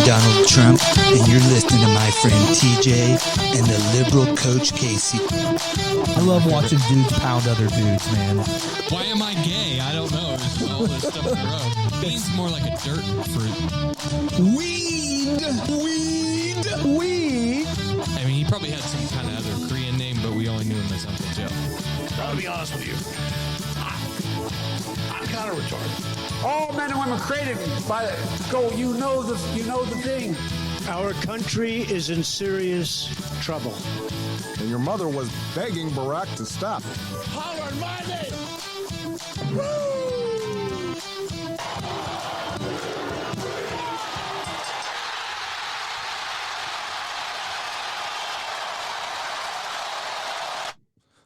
Donald Trump, and you're listening to my friend TJ and the liberal Coach Casey. I love watching dudes pound other dudes, man. Why am I gay? I don't know. It's all this stuff in a row. Beans more like a dirt fruit. Weed. I mean, he probably had some kind of other Korean name, but we only knew him as Uncle Joe. I'll be honest with you. I'm kind of retarded. All men and women created by go. You know the thing. Our country is in serious trouble. And your mother was begging Barack to stop. Holler my name.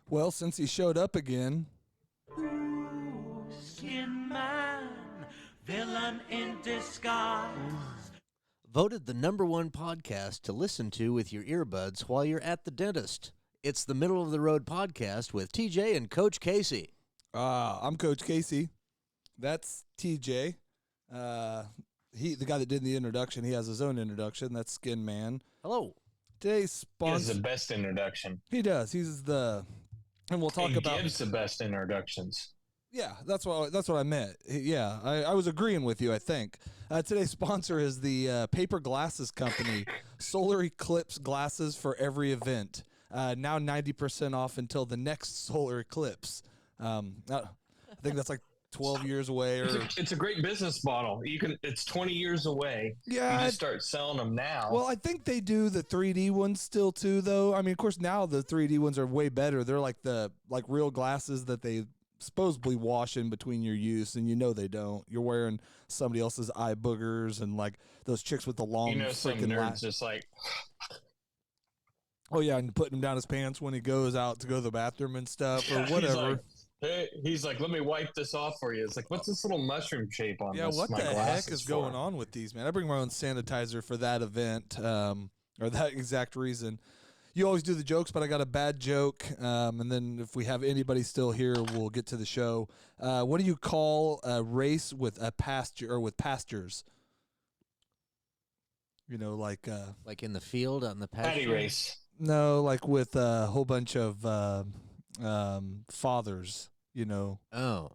Well, since he showed up again. Skinman, villain in disguise. Voted the #1 podcast to listen to with your earbuds while you're at the dentist. It's the Middle of the Road podcast with TJ and Coach Casey. I'm Coach Casey. That's TJ. The guy that did the introduction, he has his own introduction. That's Skinman. Hello. Today's sponsor. He has the best introduction. He does. He's the, and we'll talk about. He gives the best introductions. Yeah, that's what I meant. Yeah, I was agreeing with you, I think. Today's sponsor is the paper glasses company, Solar Eclipse Glasses for every event. Now 90% off until the next solar eclipse. I think that's like 12 years away. Or It's a great business model. It's 20 years away. Yeah, you just start selling them now. Well, I think they do the 3D ones still too, though. I mean, of course, now the 3D ones are way better. They're like real glasses that they supposedly wash in between your use, and you know they don't. You're wearing somebody else's eye boogers and like those chicks with the long some freaking nerds just like. Oh yeah, and putting him down his pants when he goes out to go to the bathroom and stuff or whatever. He's like, let me wipe this off for you. It's like, what's this little mushroom shape on this? Yeah, what the heck is going on with these, man? I bring my own sanitizer for that event, or that exact reason. You always do the jokes, but I got a bad joke, and then if we have anybody still here, we'll get to the show. What do you call a race with a pasture or with pastures? You know, like in the field on the pasture. Paddy race. No, like with a whole bunch of fathers. You know. Oh.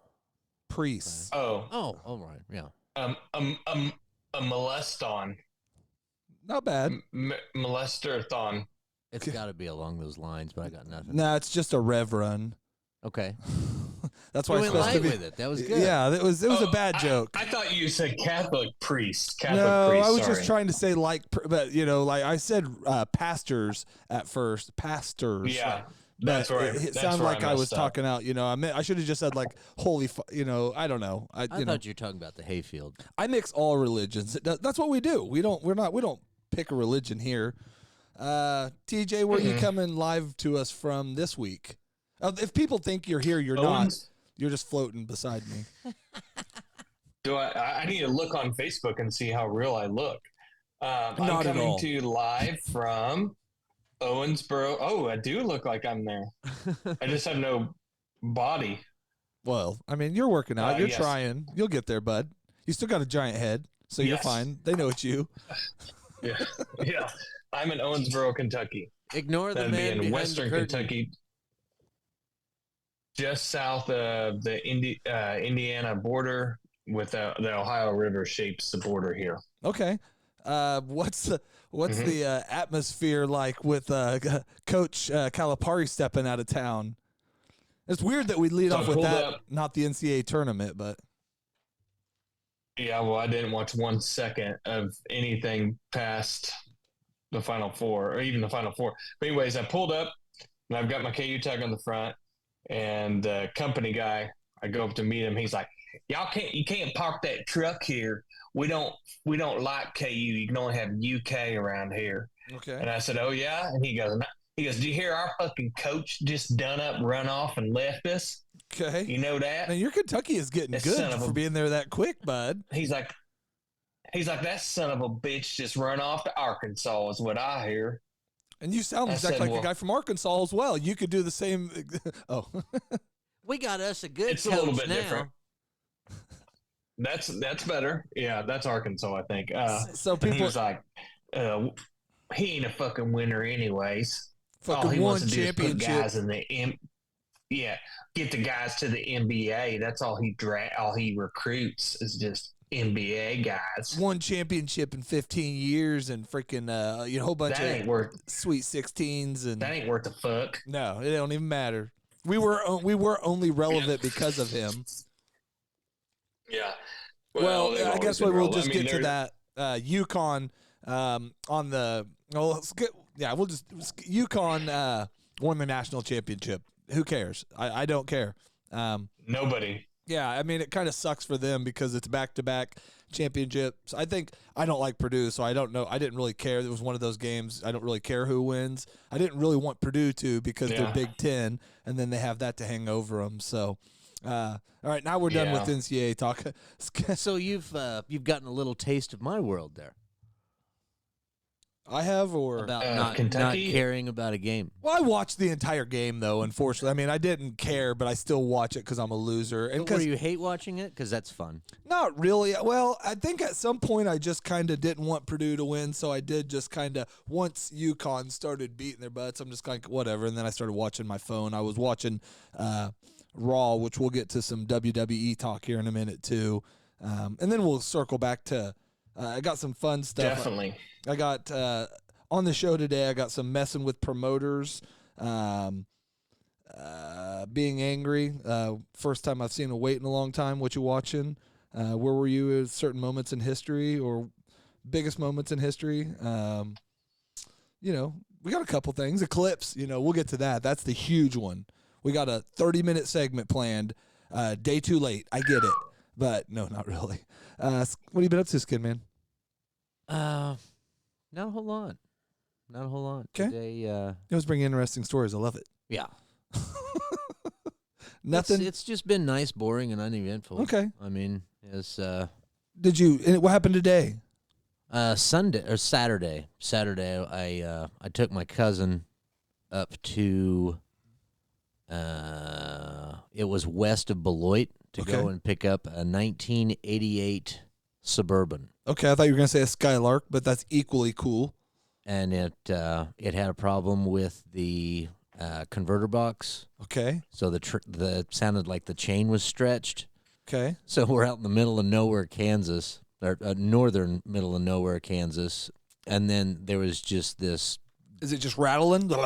Priests. Oh. Oh. All right. Yeah. A moleston. Not bad. Molester-thon. It's got to be along those lines, but I got nothing. No, it's just a rev run. Okay. That's why we it's went supposed to be. with it. That was good. Yeah, it was a bad joke. I thought you said Catholic priest. No, priest, I was sorry. just trying to say but like I said, pastors at first, pastors. Yeah, that's right. It sounded like I was talking out. You know, I should have just said like holy. I don't know. I thought you were talking about the hayfield. I mix all religions. That's what we do. We don't pick a religion here. TJ, where are you coming live to us from this week? If people think you're here, you're not. You're just floating beside me. Do I need to look on Facebook and see how real I look. I'm coming to you live from Owensboro. Oh, I do look like I'm there. I just have no body. Well, I mean, you're working out. You're trying. You'll get there, bud. You still got a giant head, so you're fine. They know it's you. Yeah. I'm in Owensboro, Kentucky. Ignore the man be in behind Western the curtain. Kentucky, just south of the Indiana border, with the Ohio River shapes the border here. Okay. What's the atmosphere like with Coach Calipari stepping out of town? It's weird that we lead off with that, not the NCAA tournament, but. Yeah, well, I didn't watch 1 second of anything past the Final Four, or even the Final Four. But anyways, I pulled up, and I've got my KU tag on the front, and the company guy, I go up to meet him. He's like, you can't park that truck here. We don't like KU. You can only have UK around here. Okay. And I said, oh yeah? And he goes, do you hear our fucking coach just done up, run off, and left us? Okay. You know that? Man, your Kentucky is getting good for being there that quick, bud. He's like, that son of a bitch just run off to Arkansas is what I hear. And you sound exactly like a guy from Arkansas as well. You could do the same. Oh. We got us a good It's coach a little bit now. different. That's better. Yeah, that's Arkansas, I think. So and people he was like, he ain't a fucking winner anyways. All fucking he won wants to do is put championship. guys in the get the guys to the NBA. That's all all he recruits is just NBA guys. Won championship in 15 years and freaking a whole bunch That of ain't worth Sweet 16s and that ain't worth a fuck. no, it don't even matter. We were only relevant because of him. Yeah. Well, they've I always guess been we'll relevant. just I mean, get to that UConn on the let's get UConn won the national championship. Who cares? I don't care. Nobody. Yeah, I mean, it kind of sucks for them because it's back-to-back championships. I don't like Purdue, so I don't know. I didn't really care. It was one of those games. I don't really care who wins. I didn't really want Purdue to because they're Big Ten, and then they have that to hang over them. So, all right, now we're done with NCAA talk. So you've gotten a little taste of my world there. I have, or about not caring about a game. Well, I watched the entire game, though, unfortunately. I mean, I didn't care, but I still watch it because I'm a loser. And where you hate watching it? Because that's fun. Not really. Well, I think at some point I just kind of didn't want Purdue to win, so I did just kind of, once UConn started beating their butts, I'm just like, whatever. And then I started watching my phone. I was watching Raw, which we'll get to some WWE talk here in a minute, too. And then we'll circle back to I got some fun stuff. Definitely. I got on the show today, I got some messing with promoters, being angry. First time I've seen a wait in a long time. What you watching? Where were you at certain moments in history or biggest moments in history? We got a couple things. Eclipse, we'll get to that. That's the huge one. We got a 30-minute segment planned. Day too late. I get it. But no, not really. What have you been up to, Skinman? Not a whole lot. Not a whole lot. Okay. Today, You always bring interesting stories. I love it. yeah. Nothing. It's just been nice, boring, and uneventful. Okay. I mean, it's What happened today? Saturday. Saturday, I took my cousin up to it was west of Beloit to go and pick up a 1988 Suburban. Okay, I thought you were going to say a Skylark, but that's equally cool. And it had a problem with the converter box. Okay. So the sounded like the chain was stretched. Okay. So we're out in the middle of nowhere, Kansas, or northern middle of nowhere, Kansas, and then there was just this. Is it just rattling? It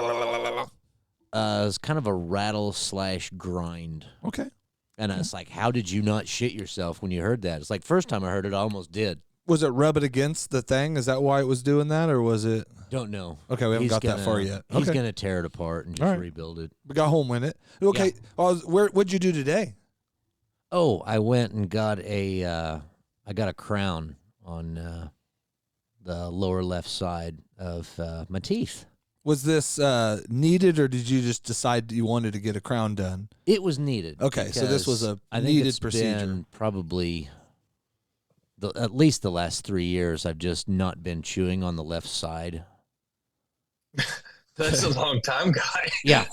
was kind of a rattle / grind. Okay. And I was like, how did you not shit yourself when you heard that? It's like first time I heard it, I almost did. Was it rubbing against the thing? Is that why it was doing that, or was it? Don't know. Okay, we haven't got that far yet. He's Okay. going to tear it apart and just rebuild it. We got home with it. Okay. Yeah. What'd you do today? Oh, I went and got I got a crown on the lower left side of my teeth. Was this needed, or did you just decide you wanted to get a crown done? It was needed. Okay, so this was a I think needed it's procedure. Been probably at least the last 3 years, I've just not been chewing on the left side. That's a long time, guy. Yeah.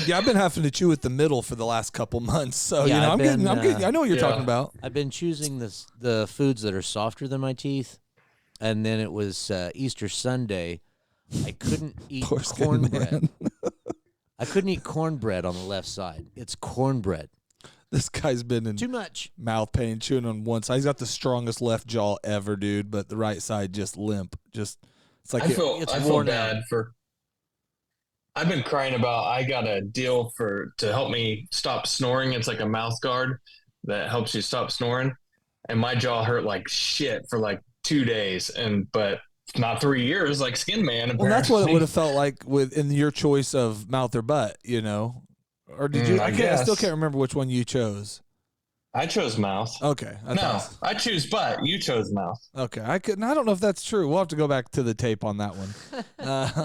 Yeah, I've been having to chew with the middle for the last couple months, so Yeah, I'm getting. I know what you're talking about. I've been choosing the foods that are softer than my teeth, and then it was Easter Sunday. I couldn't eat cornbread. I couldn't eat cornbread on the left side. It's cornbread. This guy's been in Too much mouth pain, chewing on one side. He's got the strongest left jaw ever, dude, but the right side just limp. It's like I feel bad for. I've been crying about. I got a deal to help me stop snoring. It's like a mouth guard that helps you stop snoring, and my jaw hurt like shit for like 2 days, but not 3 years like Skinman. Well, that's what it would have felt like in your choice of mouth or butt, Or did you? I still can't remember which one you chose. I chose mouth. Okay. I choose butt. You chose mouth. Okay. I don't know if that's true. We'll have to go back to the tape on that one.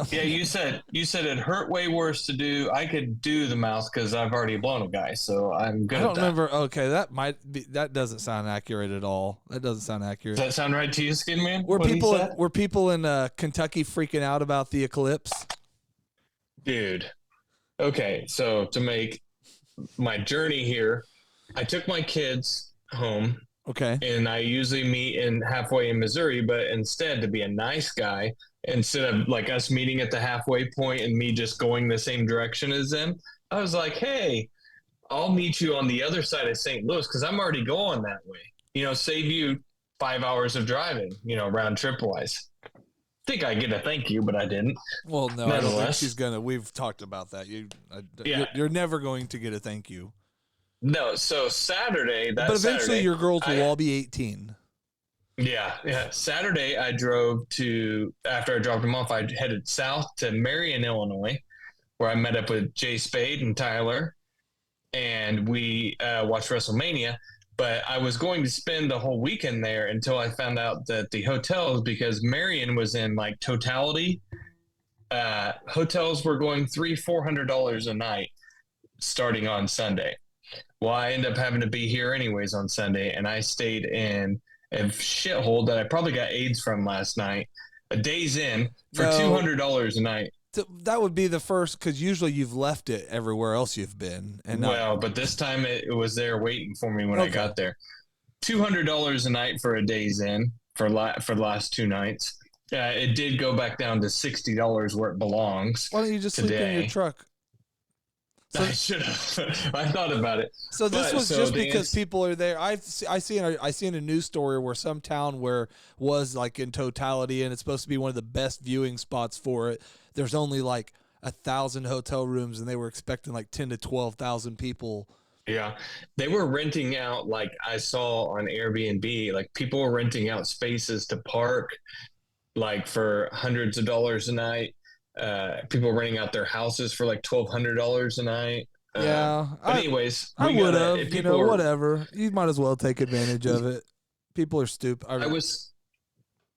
Yeah, you said it hurt way worse to do. I could do the mouth because I've already blown a guy, so I'm good. I don't remember. Okay, that doesn't sound accurate at all. That doesn't sound accurate. Does that sound right to you, Skinman? Were people in Kentucky freaking out about the eclipse? Dude. Okay, so to make my journey here, I took my kids home Okay. And I usually meet in halfway in Missouri, but instead, to be a nice guy, instead of like us meeting at the halfway point and me just going the same direction as them, I was like, hey, I'll meet you on the other side of St. Louis because I'm already going that way. Save you 5 hours of driving, round trip wise. Think I get a thank you, but I didn't. Well, no, I don't think she's gonna. We've talked about that. You're never going to get a thank you. No, so Saturday. But eventually, Saturday, your girls will all be 18. Yeah. Saturday, I drove after I dropped them off, I headed south to Marion, Illinois, where I met up with Jay Spade and Tyler, and we watched WrestleMania. But I was going to spend the whole weekend there until I found out that the hotels, because Marion was in like totality, hotels were going $300-$400 a night starting on Sunday. Well, I ended up having to be here anyways on Sunday, and I stayed in a shithole that I probably got AIDS from last night, a Days Inn for $200 a night. That would be the first, because usually you've left it everywhere else you've been. But this time it was there waiting for me when I got there. $200 a night for a Days Inn for the last 2 nights. It did go back down to $60 where it belongs. Why don't you just sleep in your truck? I should have. I thought about it. So this was just because people are there. I see in a news story where some town where was like in totality, and it's supposed to be one of the best viewing spots for it. There's only like 1,000 hotel rooms, and they were expecting like 10 to 12,000 people. Yeah, they were renting out, like I saw on Airbnb, like people were renting out spaces to park, like for hundreds of dollars a night. People renting out their houses for like $1,200 a night. Anyways, I would have, whatever. You might as well take advantage of it. People are stupid.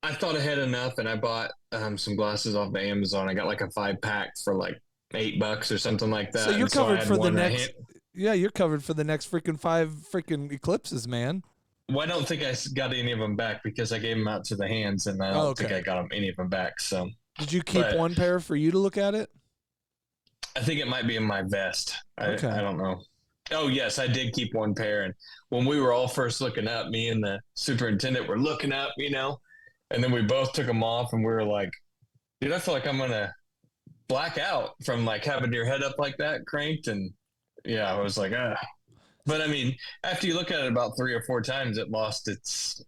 I thought I had enough, and I bought some glasses off of Amazon. I got like a 5-pack for like $8 or something like that. So you're covered for the next. Yeah, you're covered for the next 5 eclipses, man. Well, I don't think I got any of them back because I gave them out to the hands, and I don't think I got any of them back. So. Did you keep one pair for you to look at it? I think it might be in my vest. I don't know. Oh, yes, I did keep one pair. And when we were all first looking up, me and the superintendent were looking up, and then we both took them off, and we were like, dude, I feel like I'm going to black out from like having your head up like that cranked. And yeah, I was like, But I mean, after you look at it about 3 or 4 times, it lost its...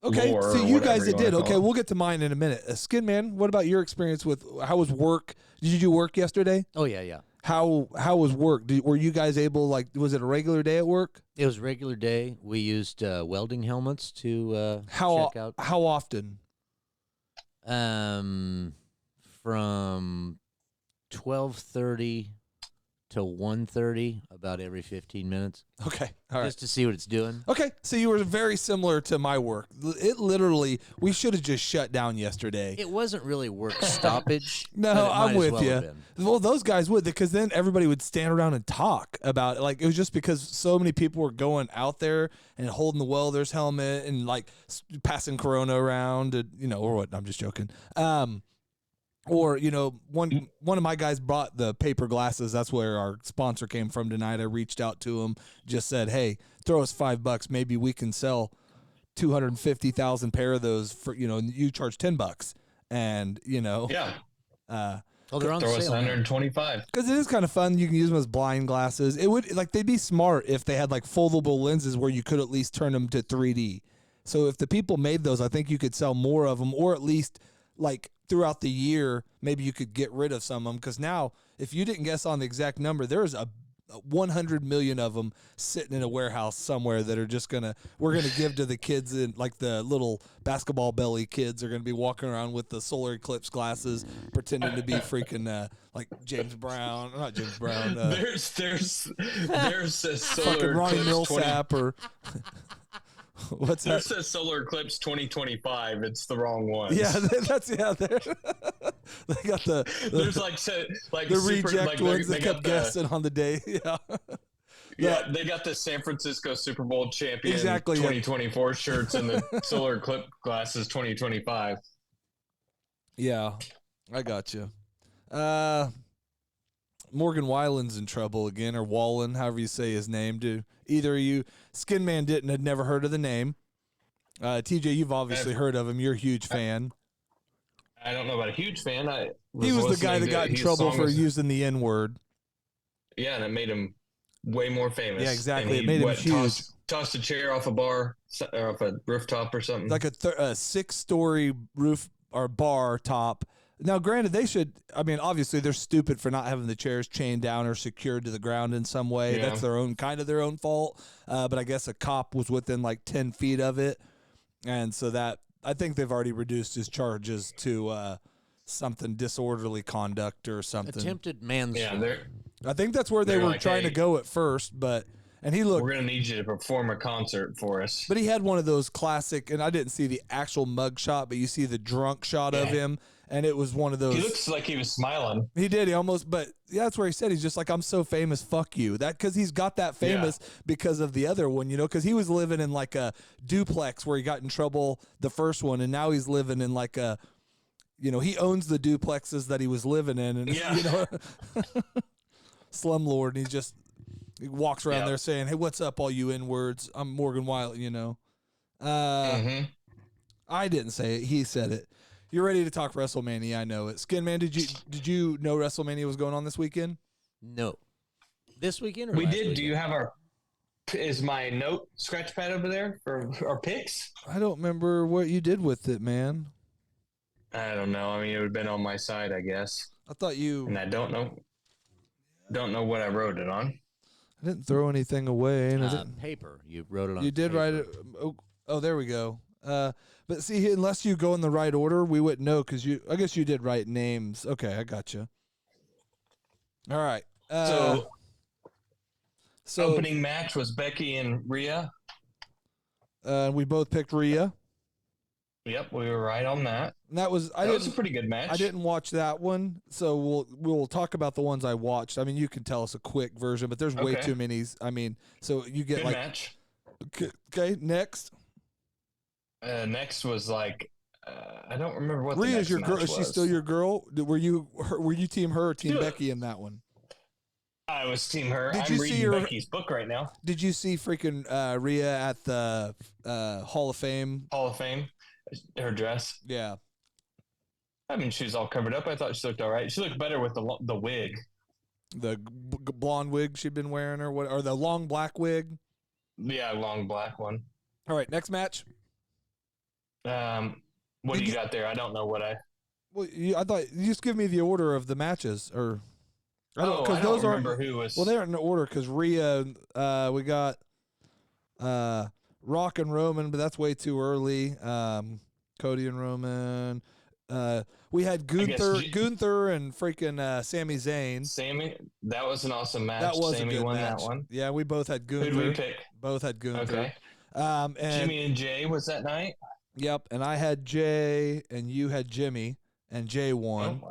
Okay, so you guys did. Okay, we'll get to mine in a minute. Skinman, what about your experience with how was work? Did you do work yesterday? Oh, yeah. How was work? Were you guys able, was it a regular day at work? It was a regular day. We used welding helmets to check out. How often? From 12:30 to 1:30, about every 15 minutes. Okay, all right. Just to see what it's doing. Okay, so you were very similar to my work. It literally, we should have just shut down yesterday. It wasn't really work stoppage. No, I'm with you. Well, those guys would, because then everybody would stand around and talk about it. Like, it was just because so many people were going out there and holding the welder's helmet and like passing Corona around, or what? I'm just joking. Or, one of my guys brought the paper glasses. That's where our sponsor came from tonight. I reached out to him, just said, hey, throw us $5. Maybe we can sell 250,000 pair of those for, you charge $10. And, Yeah. They're on throw sale. us 125. Because it is kind of fun. You can use them as blind glasses. It would, they'd be smart if they had foldable lenses where you could at least turn them to 3D. So if the people made those, I think you could sell more of them, or at least throughout the year, maybe you could get rid of some of them. Because now, if you didn't guess on the exact number, there's a 100 million of them sitting in a warehouse somewhere that are just we're gonna give to the kids, and the little basketball belly kids are gonna be walking around with the solar eclipse glasses, pretending to be freaking James Brown, not James Brown. There's a solar Ronnie eclipse Millsap or. What's that? It says Solar Eclipse 2025. It's the wrong one. Yeah, they got the There's the reject ones that kept guessing on the day. Yeah, they got the San Francisco Super Bowl champion 2024 shirts and the Solar Eclipse glasses 2025. Yeah, I got you. Morgan Wallen's in trouble again, or Wallen, however you say his name. Do either of you? Skinman had never heard of the name. TJ, you've obviously heard of him. You're a huge fan. I don't know about a huge fan. He was the guy that got in trouble for using the N-word. Yeah, and it made him way more famous. Yeah, exactly. It made him huge. Tossed a chair off a bar or off a rooftop or something. Like a 6-story roof or bar top. Now, granted, they should. I mean, obviously, they're stupid for not having the chairs chained down or secured to the ground in some way. Yeah. That's their own fault. But I guess a cop was within like 10 feet of it, and so that I think they've already reduced his charges to something disorderly conduct or something. Attempted manslaughter. Yeah, I think that's where they were trying to go at first, but. And he looked. We're gonna need you to perform a concert for us. But he had one of those classic, and I didn't see the actual mug shot, but you see the drunk shot of him, and it was one of those. He looks like he was smiling. He did. He almost, but yeah, that's where he said he's just like, I'm so famous, fuck you. That because he's got that famous because of the other one, because he was living in like a duplex where he got in trouble the first one, and now he's living in like a, he owns the duplexes that he was living in, and slumlord, and he walks around there saying, "Hey, what's up, all you N-words? I'm Morgan Wallen." I didn't say it. He said it. You're ready to talk WrestleMania. I know it. Skinman, did you know WrestleMania was going on this weekend? No. This weekend? Or We last did. weekend? Do you have is my note scratch pad over there for our picks? I don't remember what you did with it, man. I don't know. I mean, it would have been on my side, I guess. I thought you. And I don't know what I wrote it on. I didn't throw anything away. And paper. You wrote it on. You did paper. write it. Oh, there we go. But see, unless you go in the right order, we wouldn't know because I guess you did write names. Okay, I got you. All right. So opening match was Becky and Rhea. We both picked Rhea. Yep, we were right on that. And that was a pretty good match. I didn't watch that one, so we'll talk about the ones I watched. I mean, you can tell us a quick version, but there's way too many. I mean, so you get good match. Okay, next. Next was like I don't remember what Rhea's the your next girl. match Is she was. still your girl? Were you team her or team Becky in that one? I was team her. Did I'm you reading see her, Becky's book right now. Did you see freaking Rhea at the Hall of Fame? Hall of Fame. Her dress. Yeah. I mean, she was all covered up. I thought she looked all right. She looked better with the wig. The blonde wig she'd been wearing, or the long black wig. Yeah, long black one. All right, next match. What do you got there? I don't know what I. Well, I thought you just give me the order of the matches, or I don't those remember who was. Well, they aren't in order because Rhea. We got Rock and Roman, but that's way too early. Cody and Roman. We had Gunther and freaking Sami Zayn. Sami, that was an awesome match. That was Sami a good won match. that one. Yeah, we both had Gunther. Who did we pick? Both had Gunther. Okay. And Jimmy and Jay was that night. Yep, and I had Jay, and you had Jimmy, and Jay won.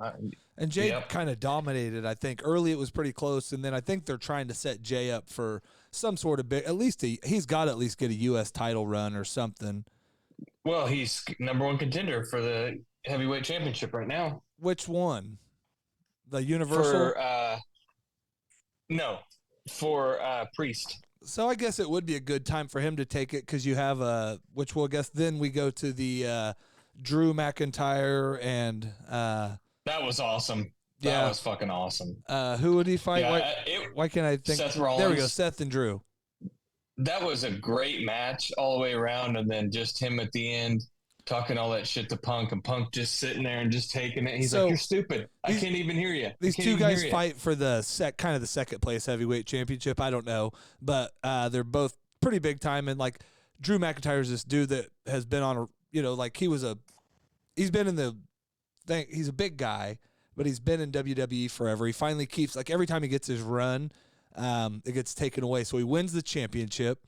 And Jay kind of dominated, I think. Early it was pretty close, and then I think they're trying to set Jay up for some sort of big. At least he's got to at least get a U.S. title run or something. Well, he's number one contender for the heavyweight championship right now. Which one? The Universal? For Priest. So I guess it would be a good time for him to take it because you have which we'll guess then we go to the Drew McIntyre and that was awesome. That was fucking awesome. Who would he fight? Yeah, why can't I think? Seth Rollins. There we go, Seth and Drew. That was a great match all the way around, and then just him at the end talking all that shit to Punk, and Punk just sitting there and just taking it. He's like, "You're stupid. I can't even hear you." These two guys fight for the kind of the second place heavyweight championship. I don't know, but they're both pretty big time. And like Drew McIntyre is this dude that has been on he's been in the thing. He's a big guy, but he's been in WWE forever. He finally keeps every time he gets his run, it gets taken away. So he wins the championship.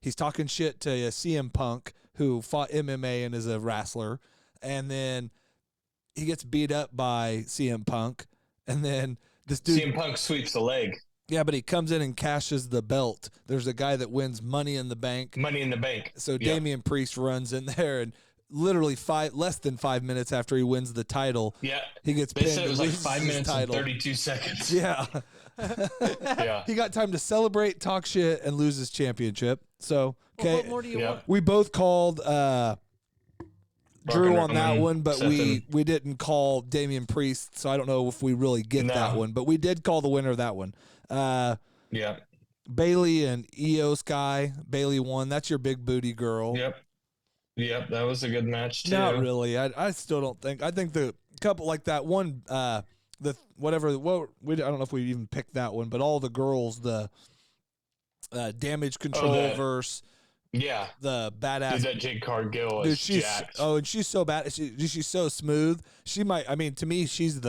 He's talking shit to CM Punk, who fought MMA and is a wrestler, and then he gets beat up by CM Punk, and then this dude CM Punk sweeps the leg. Yeah, but he comes in and cashes the belt. There's a guy that wins Money in the Bank. Money in the Bank. So Damian Priest runs in there, and literally less than 5 minutes after he wins the title. Yeah. He gets They pinned. said it was and like loses 5 his minutes and title. 32 seconds. Yeah. Yeah. He got time to celebrate, talk shit, and lose his championship. So, okay. What more do you want? We both called Drew on that one, but Seth we didn't call Damian Priest, so I don't know if we really get that one. But we did call the winner of that one. Yeah. Bailey and Io Sky. Bailey won. That's your big booty girl. Yep, that was a good match too. Not really. I still don't think. I think the couple like that one. The whatever. Well, I don't know if we even picked that one, but all the girls, the damage control versus. Yeah, the badass. Dude, that Jade Cargill is jacked. Oh, and she's so bad. She's so smooth. She might. I mean, to me, she's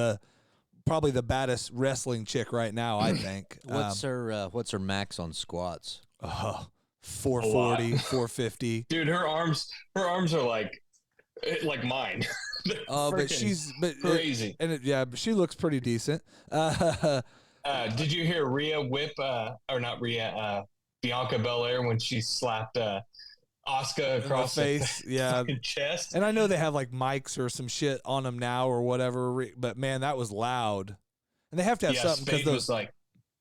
probably the baddest wrestling chick right now. I think. What's her max on squats? 440, 450. Dude, her arms are like mine. Oh, but she's crazy. But she looks pretty decent. Did you hear Rhea whip or not Rhea? Bianca Belair when she slapped Asuka across the face, chest. And I know they have like mics or some shit on them now or whatever, but man, that was loud. And they have to have something because those like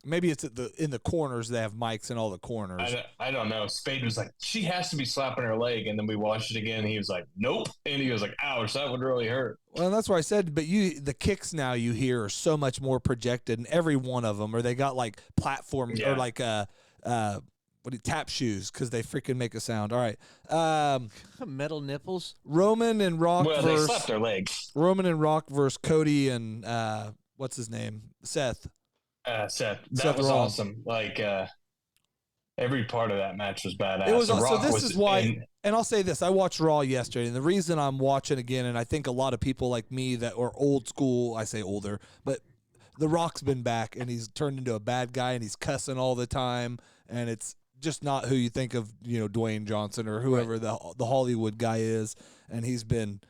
maybe it's in the corners. They have mics in all the corners. I don't know. Spade was like, she has to be slapping her leg, and then we watched it again. And he was like, nope, and he was like, ouch, that would really hurt. Well, that's why I said, but the kicks now you hear are so much more projected, and every one of them, or they got like platforms or like tap shoes because they freaking make a sound. All right. Metal nipples. Roman and Rock they slapped their legs. Roman and Rock versus Cody and what's his name? Seth. Seth. That was awesome. Like every part of that match was badass. It was so this is why, and I'll say this: I watched Raw yesterday, and the reason I'm watching again, and I think a lot of people like me that are old school, I say older, but The Rock's been back, and he's turned into a bad guy, and he's cussing all the time, and it's just not who you think of, Dwayne Johnson or whoever the Hollywood guy is, and it's been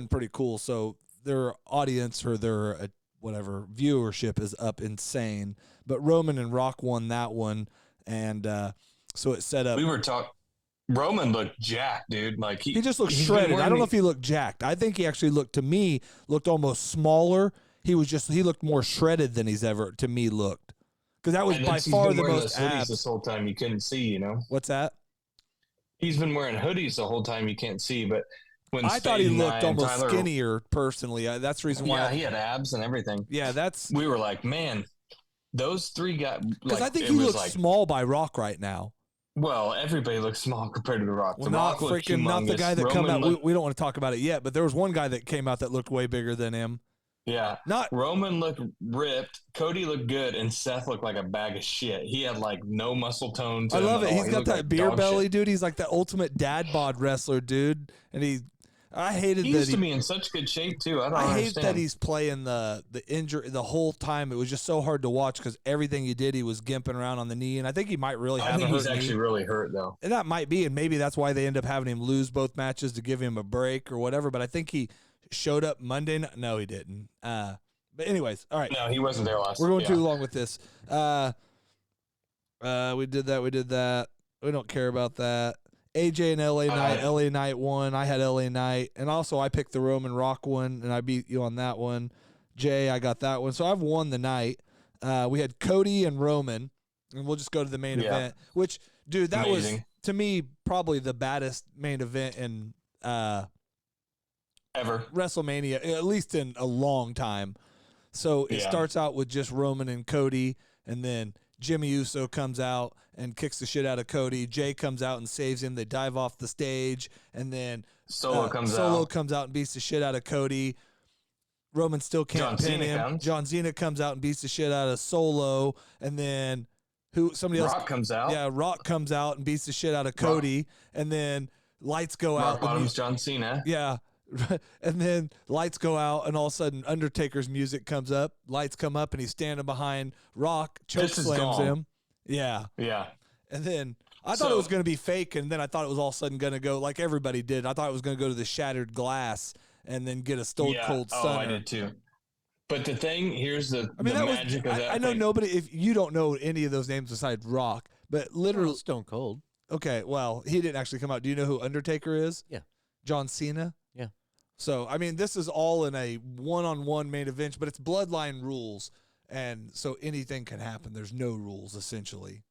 pretty cool. So their audience or their whatever viewership is up insane. But Roman and Rock won that one, and so it set up. We were talking. Roman looked jacked, dude. Like he just looked shredded. I don't know if he looked jacked. I think he actually looked almost smaller. He looked more shredded than he's ever to me looked. Because that was by far the most abs. This whole time you couldn't see, What's that? He's been wearing hoodies the whole time you can't see, but when I thought he looked almost skinnier personally. That's the reason why. Yeah, he had abs and everything. Yeah, we were like, man, those three got. Because I think he looks small by Rock right now. Well, everybody looks small compared to The Rock. Well, not the guy that come out. We don't want to talk about it yet, but there was one guy that came out that looked way bigger than him. Yeah. Roman looked ripped, Cody looked good, and Seth looked like a bag of shit. He had like no muscle tone to him. I love it. He's got that like beer belly, shit. Dude. He's like the ultimate dad bod wrestler, dude. And I hated he that used to be in such good shape too. I hate that he's playing the injury the whole time. It was just so hard to watch because everything he did, he was gimping around on the knee, and I think he might really have. I think he's actually really hurt though, and that might be, and maybe that's why they end up having him lose both matches to give him a break or whatever. But I think he showed up Monday night. No, he didn't. But anyways, all right. No, he wasn't there last. We're going too long with this. We did that. We don't care about that. AJ and LA Knight. LA Knight won. I had LA Knight, and also I picked the Roman Rock one, and I beat you on that one. Jay, I got that one, so I've won the night. We had Cody and Roman, and we'll just go to the main event. Which, dude, that was to me probably the baddest main event in ever WrestleMania, at least in a long time. So it starts out with just Roman and Cody, and then Jimmy Uso comes out and kicks the shit out of Cody. Jay comes out and saves him. They dive off the stage, and then Solo comes out and beats the shit out of Cody. Roman still can't pin him. John Cena comes out and beats the shit out of Solo, and then Rock comes out. Yeah, Rock comes out and beats the shit out of Cody, and then lights go out. Rock bottoms John Cena. Yeah. And then lights go out, and all of a sudden Undertaker's music comes up. Lights come up, and he's standing behind Rock, choke slams him. Yeah. Yeah. And then I thought it was going to be fake, and then I thought it was all of a sudden going to go like everybody did. I thought it was going to go to the shattered glass and then get a Stone Cold Stunner. Oh, I did too. But the thing, here's the magic of that. I know nobody, if you don't know any of those names besides Rock, but literally Stone Cold. Okay, well, he didn't actually come out. Do you know who Undertaker is? Yeah. John Cena. Yeah. So, I mean, this is all in a one-on-one main event, but it's bloodline rules, and so anything can happen. There's no rules, essentially.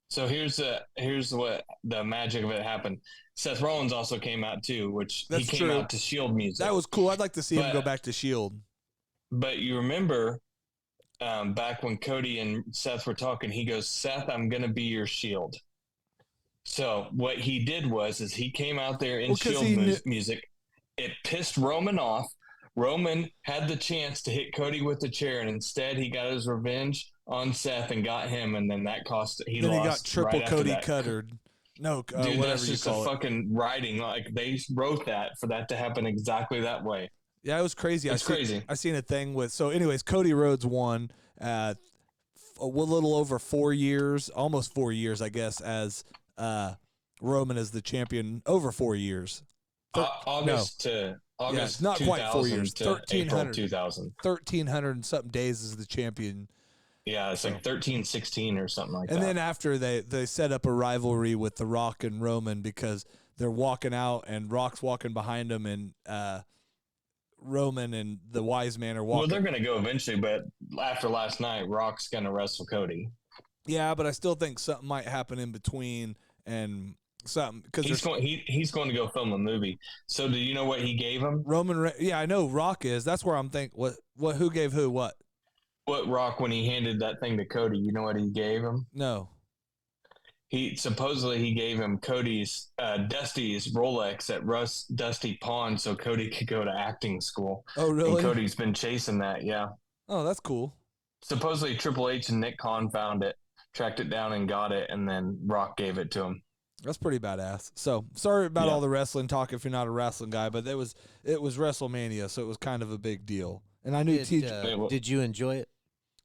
So here's what the magic of it happened. Seth Rollins also came out too, which That's he came true. out to Shield music. That was cool. I'd like to see him go back to Shield. But you remember back when Cody and Seth were talking, he goes, "Seth, I'm going to be your Shield." So what he did was he came out there in Shield music. It pissed Roman off. Roman had the chance to hit Cody with the chair, and instead he got his revenge on Seth and got him, and then that cost he then lost. He got triple right Cody after that. cuttered. No, Dude, whatever that's you just call a it. fucking writing. Like they wrote that for that to happen exactly that way. Yeah, it was crazy. It's crazy. I seen a thing with. So, anyways, Cody Rhodes won a little over 4 years, almost 4 years, I guess, as Roman as the champion. Over 4 years. August, not quite 4 years. to April 2000. 1,300 and something days as the champion. Yeah, it's like 13, 16 or something like that. And then after they set up a rivalry with The Rock and Roman because they're walking out and Rock's walking behind them and Roman and the Wise Man are walking. Well, they're going to go eventually, but after last night, Rock's going to wrestle Cody. Yeah, but I still think something might happen in between and something because he's going to go film a movie. So do you know what he gave him? Yeah, I know Rock is. That's where I'm thinking. What? Who gave who? What? What Rock when he handed that thing to Cody? You know what he gave him? No. He gave him Cody's Dusty's Rolex at Dusty Pawn so Cody could go to acting school. Oh, really? And Cody's been chasing that. Yeah. Oh, that's cool. Supposedly Triple H and Nick Khan found it, tracked it down, and got it, and then Rock gave it to him. That's pretty badass. So sorry about all the wrestling talk if you're not a wrestling guy, but it was WrestleMania, so it was kind of a big deal. And I knew TJ. Did you enjoy it?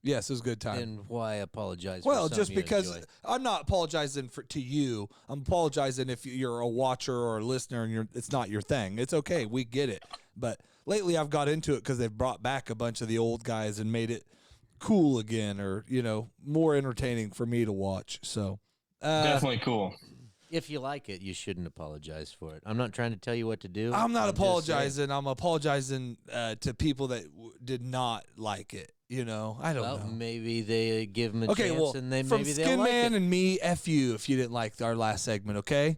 Yes, it was a good time. Then why apologize? Well, for just something you because enjoyed? I'm not apologizing to you. I'm apologizing if you're a watcher or a listener and it's not your thing. It's okay. We get it. But lately I've got into it because they've brought back a bunch of the old guys and made it cool again or, more entertaining for me to watch. So definitely cool. If you like it, you shouldn't apologize for it. I'm not trying to tell you what to do. I'm not apologizing. I'm apologizing to people that did not like it. I don't know. Maybe they give them a chance, and maybe from they'll like Skinman it. and me, F you if you didn't like our last segment, okay?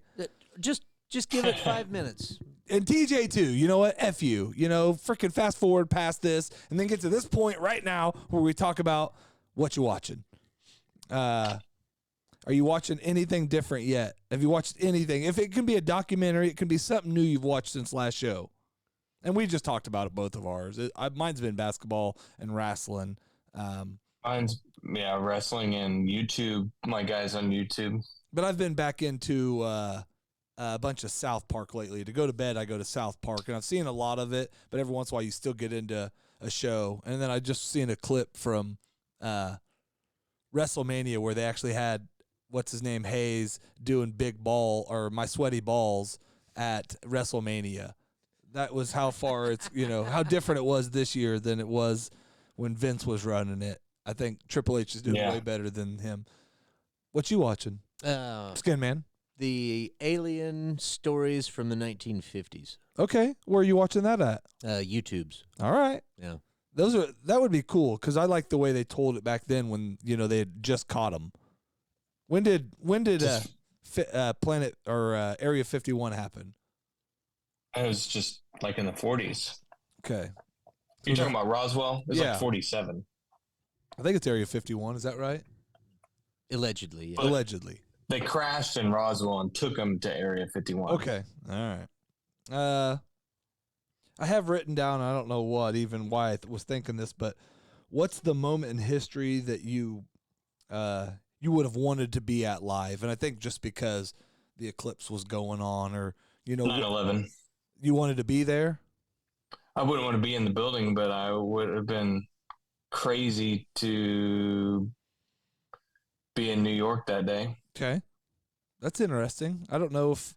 Just give it 5 minutes. And TJ too. You know what? F you. Freaking fast forward past this, and then get to this point right now where we talk about what you're watching. Are you watching anything different yet? Have you watched anything? If it can be a documentary, it can be something new you've watched since last show. And we just talked about it, both of ours. Mine's been basketball and wrestling. Mine's, wrestling and YouTube. My guys on YouTube. But I've been back into a bunch of South Park lately. To go to bed, I go to South Park. And I've seen a lot of it, but every once in a while you still get into a show. And then I just seen a clip from WrestleMania where they actually had, what's his name, Hayes, doing Big Ball or My Sweaty Balls at WrestleMania. That was how far it's, how different it was this year than it was when Vince was running it. I think Triple H is doing way better than him. What you watching? Skinman. The Alien stories from the 1950s. Okay. Where are you watching that at? YouTube's. All right. Yeah. That would be cool because I like the way they told it back then when, they had just caught them. When did Planet or Area 51 happen? It was just like in the 40s. Okay. You're talking about Roswell? It was like 47. I think it's Area 51. Is that right? Allegedly. Yeah. Allegedly. They crashed in Roswell and took them to Area 51. Okay. All right. I have written down, I don't know why I was thinking this, but what's the moment in history that you would have wanted to be at live? And I think just because the eclipse was going on or, 9/11. You wanted to be there? I wouldn't want to be in the building, but I would have been crazy to be in New York that day. Okay. That's interesting. I don't know if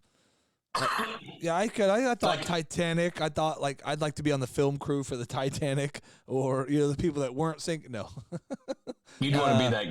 I could. I thought Titanic. I thought I'd like to be on the film crew for the Titanic or the people that weren't sinking. No. You'd want to be that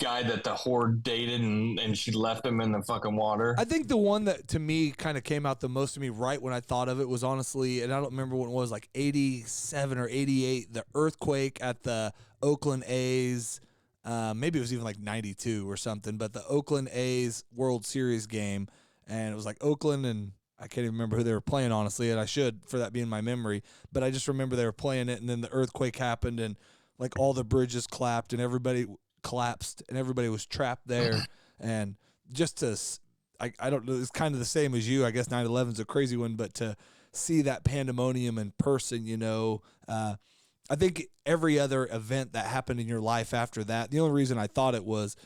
guy that the whore dated and she left him in the fucking water. I think the one that to me kind of came out the most to me right when I thought of it was honestly, and I don't remember what it was, like 87 or 88, the earthquake at the Oakland A's. Maybe it was even like 92 or something, but the Oakland A's World Series game, and it was like Oakland, and I can't even remember who they were playing, honestly, and I should for that being my memory, but I just remember they were playing it, and then the earthquake happened, and like all the bridges collapsed, and everybody collapsed, and everybody was trapped there, and just to, I don't know, it's kind of the same as you, I guess 9/11 is a crazy one, but to see that pandemonium in person, I think every other event that happened in your life after that, the only reason I thought it was,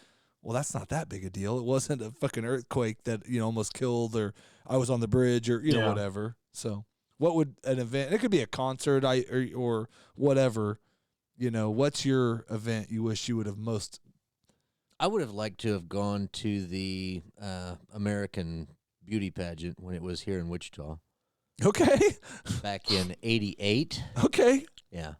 well, that's not that big a deal. It wasn't a fucking earthquake that, almost killed, or I was on the bridge, or, whatever. So what would an event, it could be a concert or whatever, what's your event you wish you would have most? I would have liked to have gone to the American Beauty Pageant when it was here in Wichita. Okay. Back in '88. Okay. Yeah.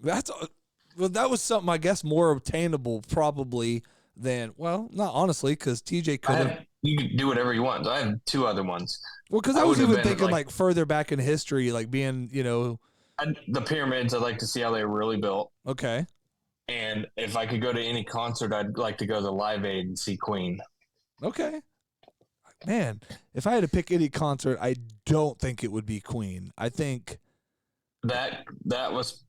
That was something, I guess, more obtainable probably than, well, not honestly, because TJ could have. You can do whatever you want. I have two other ones. Well, because I was even thinking like further back in history, like being, the pyramids, I'd like to see how they were really built. Okay. And if I could go to any concert, I'd like to go to Live Aid and see Queen. Okay. Man, if I had to pick any concert, I don't think it would be Queen. I think that was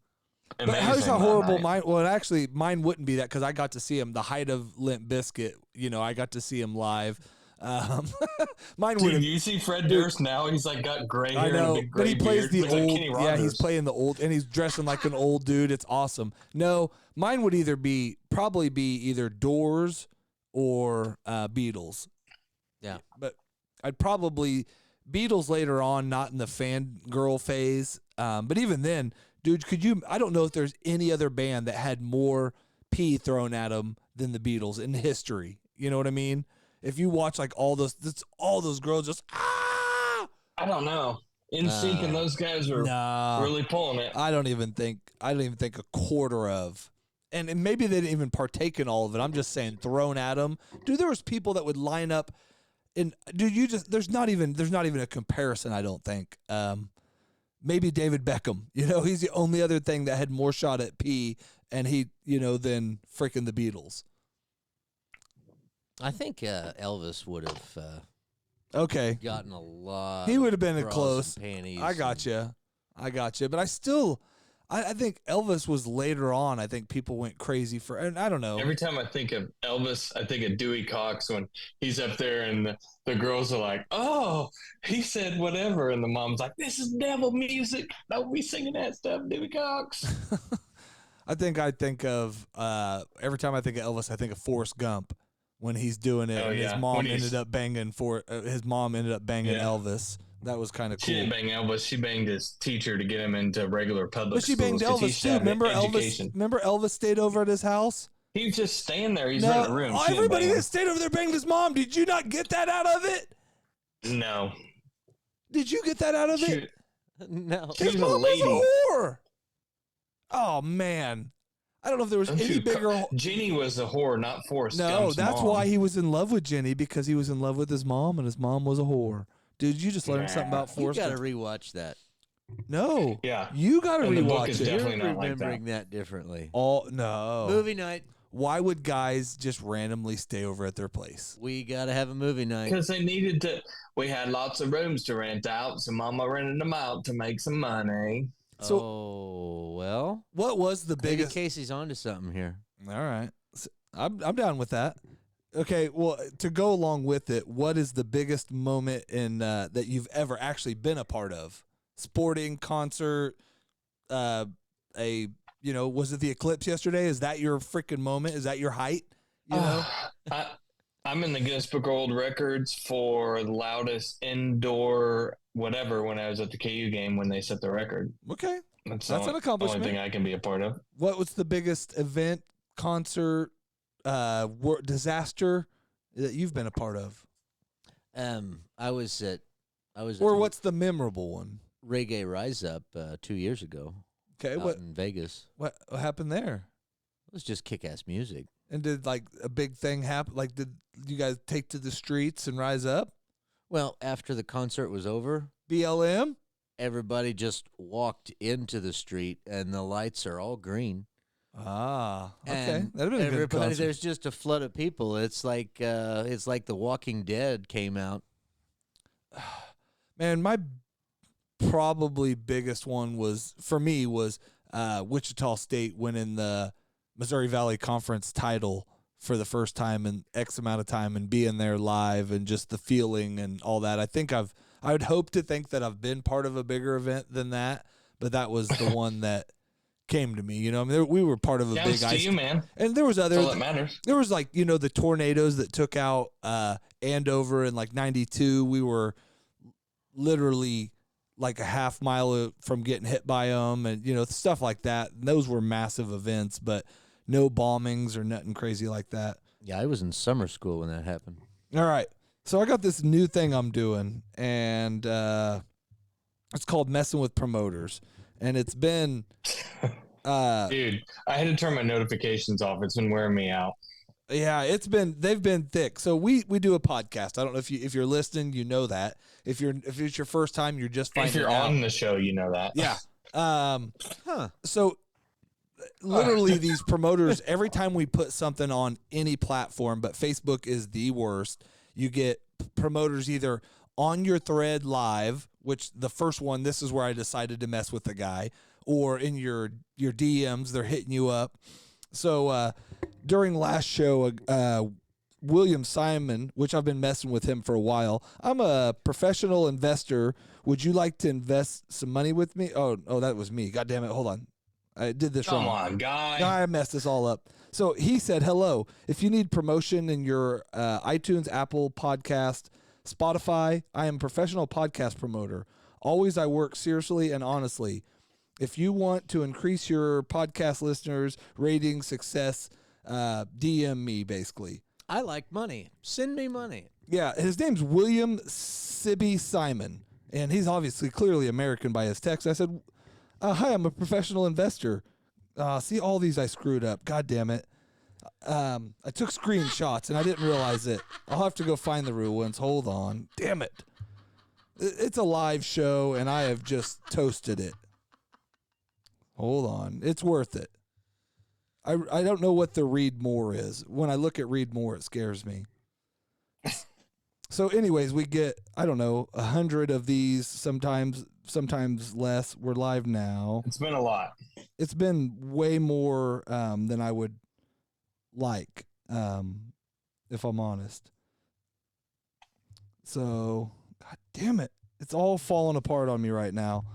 amazing. But how's how horrible mine? Well, actually, mine wouldn't be that because I got to see him the height of Limp Bizkit. I got to see him live. Mine would. Dude, you see Fred Durst now? He's like got gray hair. I know, and a big gray but he plays beard. the He's old. like Yeah, he's playing the old, and he's dressing like an old dude. It's awesome. No, mine would probably be either Doors or Beatles. Yeah, but I'd probably Beatles later on, not in the fangirl phase. But even then, dude, I don't know if there's any other band that had more pee thrown at them than the Beatles in history. You know what I mean? If you watch like all those girls just I don't know. NSYNC and those guys are really pulling it. I don't even think a quarter of. And maybe they didn't even partake in all of it. I'm just saying thrown at them. Dude, there was people that would line up and dude, there's not even a comparison, I don't think. Maybe David Beckham. He's the only other thing that had more shot at pee and he, than freaking the Beatles. I think Elvis would have gotten a lot. He would have been bras close. And panties. I got you. But I think Elvis was later on. I think people went crazy for, and I don't know. Every time I think of Elvis, I think of Dewey Cox when he's up there and the girls are like, "Oh, he said whatever," and the mom's like, "This is devil music. Don't be singing that stuff, Dewey Cox." I think of every time I think of Elvis, I think of Forrest Gump when he's doing it. Oh, and yeah. his mom ended up banging Elvis. That was kind of cool. She didn't bang Elvis. She banged his teacher to get him into regular public But she banged schools to Elvis teach too. them Remember education. Elvis stayed over at his house? He was just staying there. He's in a room. She didn't Everybody bang him. that stayed over there banged his mom. Did you not get that out of it? No. Did you get that out of it? No. His mom was a whore. Oh, man. I don't know if there was any bigger. Jenny was a whore, not Forrest No, Gump's that's mom. why he was in love with Jenny, because he was in love with his mom, and his mom was a whore. Dude, you just learned something about Forrest. You got to rewatch that. No. Yeah. You got to And the book rewatch is it. definitely You're not like remembering that differently. Oh, no. Movie night. Why would guys just randomly stay over at their place? We got to have a movie night. Because they needed to. We had lots of rooms to rent out, so Mama rented them out to make some money. So, well, what was the maybe biggest? Casey's onto something here. All right, I'm down with that. Okay, well, to go along with it, what is the biggest moment in that you've ever actually been a part of? Sporting, concert, was it the Eclipse yesterday? Is that your freaking moment? Is that your height? I'm in the Guinness Book of World Records for the loudest indoor whatever when I was at the KU game when they set the record. Okay, That's an accomplishment. Only thing I can be a part of. What was the biggest event, concert, disaster that you've been a part of? What's the memorable one? Reggae Rise Up 2 years ago. Okay, out in Vegas. What happened there? It was just kick-ass music. And did like a big thing happen? Like, did you guys take to the streets and rise up? Well, after the concert was over, BLM? everybody just walked into the street, and the lights are all green. Ah, okay. And That'd have been a good everybody, concert. there's just a flood of people. It's like The Walking Dead came out. Man, my probably biggest one was Wichita State winning the Missouri Valley Conference title for the first time in X amount of time, and being there live and just the feeling and all that. I would hope to think that I've been part of a bigger event than that, but that was the one that came to me. You know, I mean, we were part of a Shouts big to ice. you, man. And there was other. That's all that matters. There was like, you know, the tornadoes that took out Andover in like '92. We were literally like a half mile from getting hit by them, and you know, stuff like that. And those were massive events, but no bombings or nothing crazy like that. Yeah, I was in summer school when that happened. All right, so I got this new thing I'm doing, and it's called messing with promoters, and it's been Dude, I had to turn my notifications off. It's been wearing me out. yeah, they've been thick. So we do a podcast. I don't know if you're listening, you know that. If it's your first time, you're just finding If you're out. on the show, you know that. Yeah. So literally these promoters, every time we put something on any platform, but Facebook is the worst, you get promoters either on your thread live, which the first one, this is where I decided to mess with the guy, or in your DMs, they're hitting you up. So during last show, William Simon, which I've been messing with him for a while. I'm a professional investor. Would you like to invest some money with me? Oh, that was me. God damn it. Hold on. I did this wrong. Come on, guy. I messed this all up. So he said, hello. If you need promotion in your iTunes, Apple Podcast, Spotify, I am a professional podcast promoter. Always I work seriously and honestly. If you want to increase your podcast listeners, ratings, success, DM me, basically. I like money. Send me money. Yeah, his name's William Sibby Simon, and he's obviously clearly American by his text. I said, hi, I'm a professional investor. See, all these I screwed up. God damn it. I took screenshots, and I didn't realize it. I'll have to go find the real ones. Hold on. Damn it. It's a live show, and I have just toasted it. Hold on. It's worth it. I don't know what the read more is. When I look at read more, it scares me. So anyways, we get, I don't know, 100 of these, sometimes less. We're live now. It's been a lot. It's been way more than I would like, if I'm honest. So, God damn it. It's all falling apart on me right now.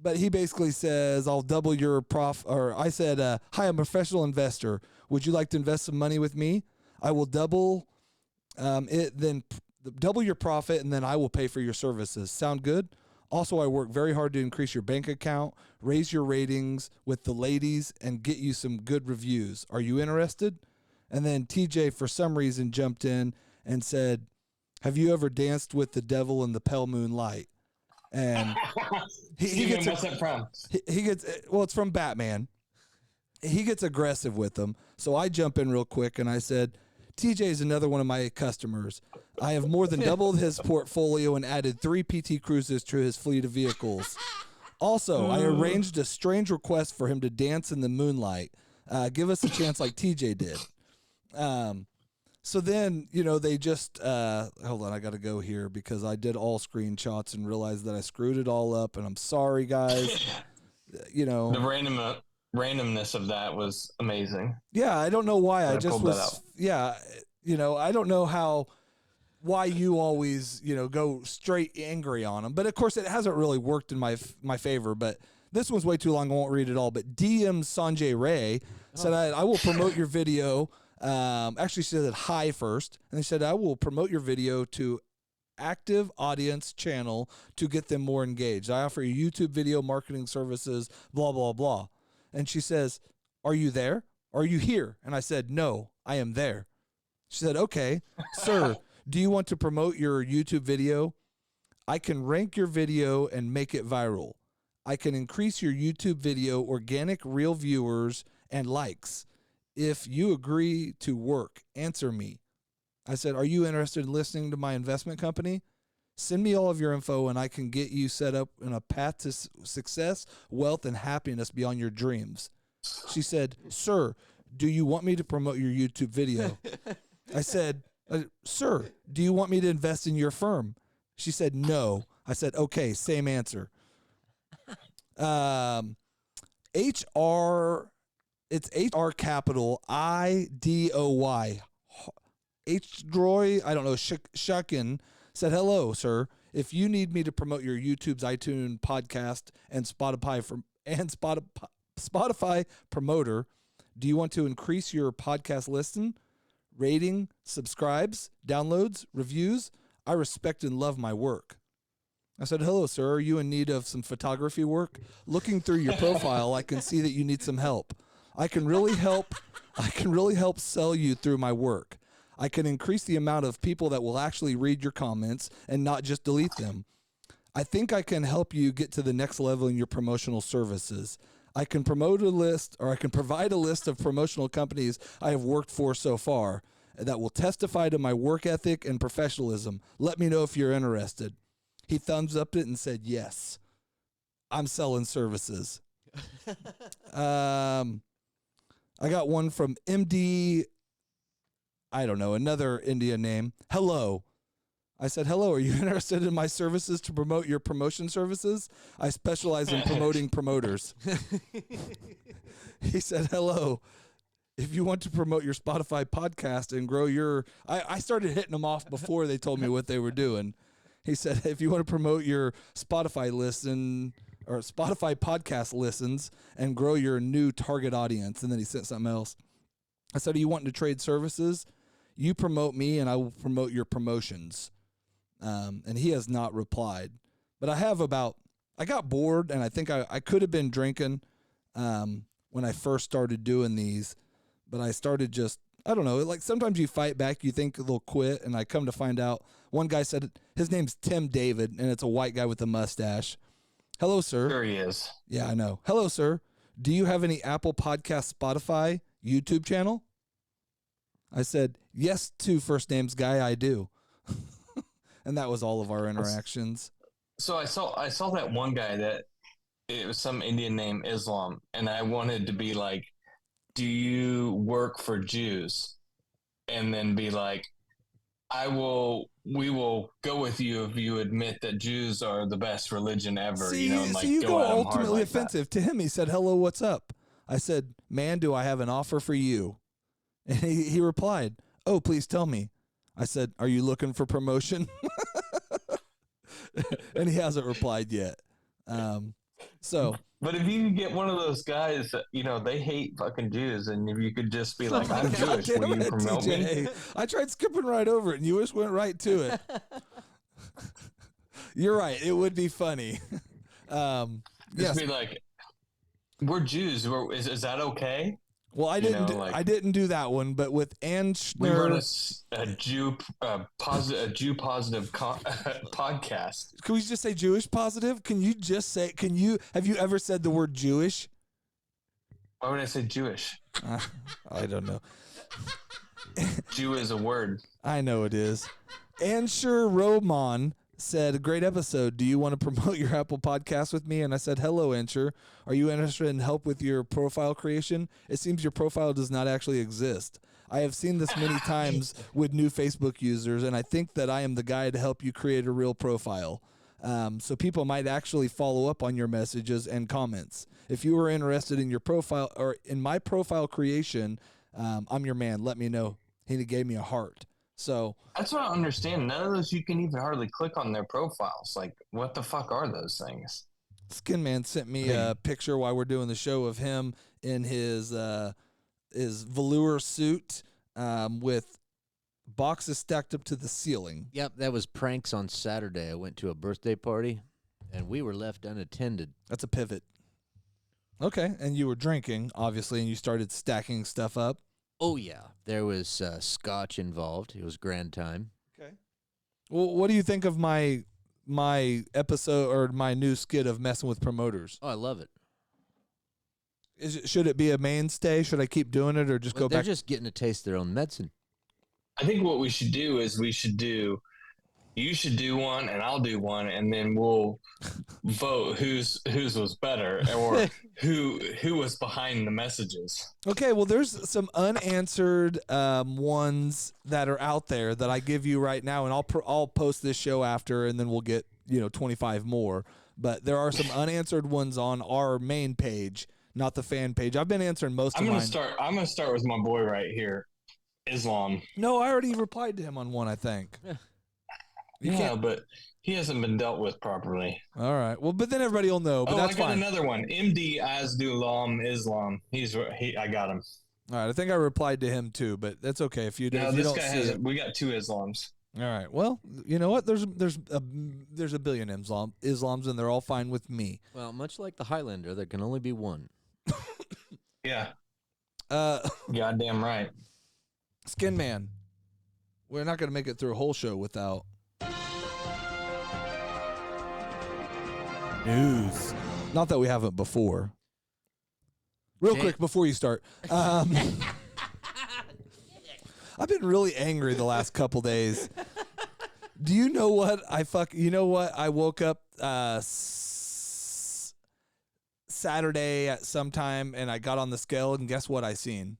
But he basically says, I'll double your I said, hi, I'm a professional investor. Would you like to invest some money with me? I will double double your profit, and then I will pay for your services. Sound good? Also, I work very hard to increase your bank account, raise your ratings with the ladies, and get you some good reviews. Are you interested? And then TJ, for some reason, jumped in and said, have you ever danced with the devil in the pale moonlight? And he gets what's that from? he gets, well, it's from Batman. He gets aggressive with them. So I jump in real quick and I said, TJ is another one of my customers. I have more than doubled his portfolio and added 3 PT Cruises to his fleet of vehicles. Also, I arranged a strange request for him to dance in the moonlight. Give us a chance like TJ did. So then, you know, they just, hold on, I got to go here because I did all screenshots and realized that I screwed it all up, and I'm sorry, guys. You know. The randomness of that was amazing. Yeah, I don't know why. I just pulled that out. Yeah, you know, I don't know why you always, you know, go straight angry on them. But, of course, it hasn't really worked in my favor, but this one's way too long. I won't read it all. But DM Sanjay Ray said, I will promote your video. Actually, she said hi first, and they said, I will promote your video to active audience channel to get them more engaged. I offer you YouTube video marketing services, blah, blah, blah. And she says, are you there? Are you here? And I said, no, I am there. She said, okay, sir, do you want to promote your YouTube video? I can rank your video and make it viral. I can increase your YouTube video organic real viewers and likes. if you agree to work, answer me. I said, are you interested in listening to my investment company? Send me all of your info and I can get you set up in a path to success, wealth, and happiness beyond your dreams. She said, sir, do you want me to promote your YouTube video? I said, sir, do you want me to invest in your firm? She said, no. I said, okay, same answer. HR, it's HR capital IDOY. H-Droy, I don't know, Shuckin said, hello, sir. If you need me to promote your YouTube's iTunes podcast and Spotify promoter, do you want to increase your podcast listen, rating, subscribes, downloads, reviews? I respect and love my work. I said, hello, sir. Are you in need of some photography work? Looking through your profile, I can see that you need some help. I can really help sell you through my work. I can increase the amount of people that will actually read your comments and not just delete them. I think I can help you get to the next level in your promotional services. I can provide a list of promotional companies I have worked for so far that will testify to my work ethic and professionalism. Let me know if you're interested. He thumbs up it and said, yes, I'm selling services. I got one from MD, I don't know, another Indian name. Hello. I said, hello, are you interested in my services to promote your promotion services? I specialize in promoting promoters. He said, hello. If you want to promote your Spotify podcast and grow your... I started hitting them off before they told me what they were doing. He said, if you want to promote your Spotify listen or Spotify podcast listens and grow your new target audience. And then he sent something else. I said, are you wanting to trade services? You promote me and I will promote your promotions. And he has not replied. But I got bored and I think I could have been drinking when I first started doing these. But I started just, I don't know, like sometimes you fight back, you think they'll quit. And I come to find out, one guy said his name's Tim David and it's a white guy with a mustache. Hello, sir. There he is. Yeah, I know. Hello, sir. Do you have any Apple Podcast, Spotify, YouTube channel? I said, yes, to first names guy, I do. And that was all of our interactions. So I saw that one guy that it was some Indian name, Islam, and I wanted to be like, do you work for Jews? And then be like, we will go with you if you admit that Jews are the best religion ever. See, you know, and like you go ultimately like offensive. To him, he said, hello, what's up? I said, man, do I have an offer for you? And he replied, oh, please tell me. I said, are you looking for promotion? And he hasn't replied yet. But if you could get one of those guys that, you know, they hate fucking Jews, and if you could just be like, I'm Jewish, will you promote me? I tried skipping right over it, and you just went right to it. You're right. It would be funny. Just be like, we're Jews. Is that okay? Well, I didn't do that one, but with Ann we run Schnur, a Jew positive podcast. Can we just say Jewish positive? Have you ever said the word Jewish? Why would I say Jewish? I don't know. Jew is a word. I know it is. Ansher Roman said, great episode. Do you want to promote your Apple podcast with me? And I said, hello, Ansher. Are you interested in help with your profile creation? It seems your profile does not actually exist. I have seen this many times with new Facebook users, and I think that I am the guy to help you create a real profile. So people might actually follow up on your messages and comments. If you are interested in your profile or in my profile creation, I'm your man. Let me know. He gave me a heart. So that's what I understand. None of those you can even hardly click on their profiles. Like, what the fuck are those things? Skinman sent me a picture while we're doing the show of him in his velour suit with boxes stacked up to the ceiling. Yep, that was pranks on Saturday. I went to a birthday party, and we were left unattended. That's a pivot. Okay, and you were drinking, obviously, and you started stacking stuff up. Oh, yeah. There was scotch involved. It was grand time. Okay. Well, what do you think of my episode or my new skit of messing with promoters? Oh, I love it. Should it be a mainstay? Should I keep doing it or just go They're back? They're just getting to taste their own medicine. I think what we should do is you should do one and I'll do one, and then we'll vote whose was better or who was behind the messages. Okay, well, there's some unanswered ones that are out there that I give you right now, and I'll post this show after, and then we'll get 25 more. But there are some unanswered ones on our main page, not the fan page. I've been answering most of mine. I'm gonna start with my boy right here, Islam. No, I already replied to him on one, I think. Yeah, but he hasn't been dealt with properly. All right. Well, but then everybody will know. But that's I got fine. another one. MD Azdulam Islam. I got him. All right. I think I replied to him too, but that's okay if you, No, if you this don't guy see has. it. We got 2 Islams. All right. Well, you know what? There's a billion Islams, and they're all fine with me. Well, much like the Highlander, there can only be one. Yeah. Goddamn right. Skinman. We're not going to make it through a whole show without news. Not that we haven't before. Real quick before you start. I've been really angry the last couple days. Do you know what you know what? I woke up Saturday at some time and I got on the scale and guess what I seen?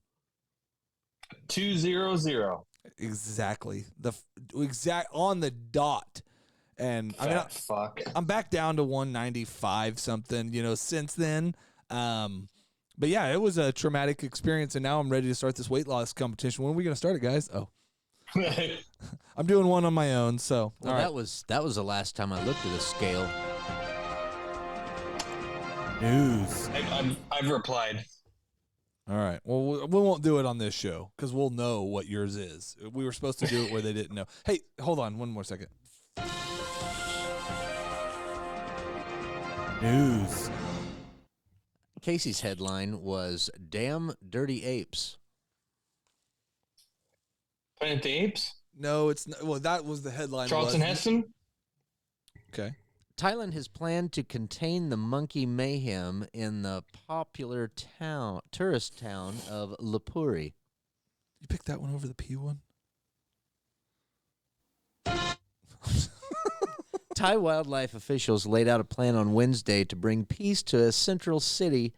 200. Exactly. On the dot. And I'm back down to 195 something, since then. But yeah, it was a traumatic experience, and now I'm ready to start this weight loss competition. When are we going to start it, guys? Oh, I'm doing one on my own. So well, that was the last time I looked at a scale. News. I've replied. All right. Well, we won't do it on this show because we'll know what yours is. We were supposed to do it where they didn't know. Hey, hold on one more second. News. Casey's headline was "Damn Dirty Apes." Planet the Apes? No, it's not. Well, that was the headline. Charlton Heston? Okay. Thailand has planned to contain the monkey mayhem in the popular tourist town of Lopburi. You picked that one over the P one? Thai wildlife officials laid out a plan on Wednesday to bring peace to a central city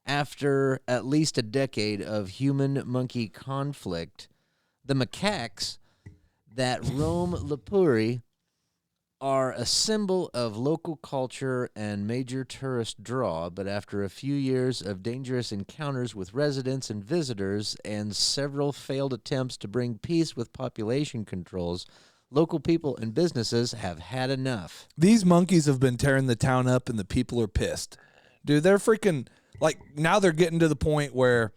after at least a decade of human-monkey conflict. The macaques that roam Lopburi are a symbol of local culture and major tourist draw, but after a few years of dangerous encounters with residents and visitors and several failed attempts to bring peace with population controls, local people and businesses have had enough. These monkeys have been tearing the town up, and the people are pissed. Dude, they're freaking, now they're getting to the point where,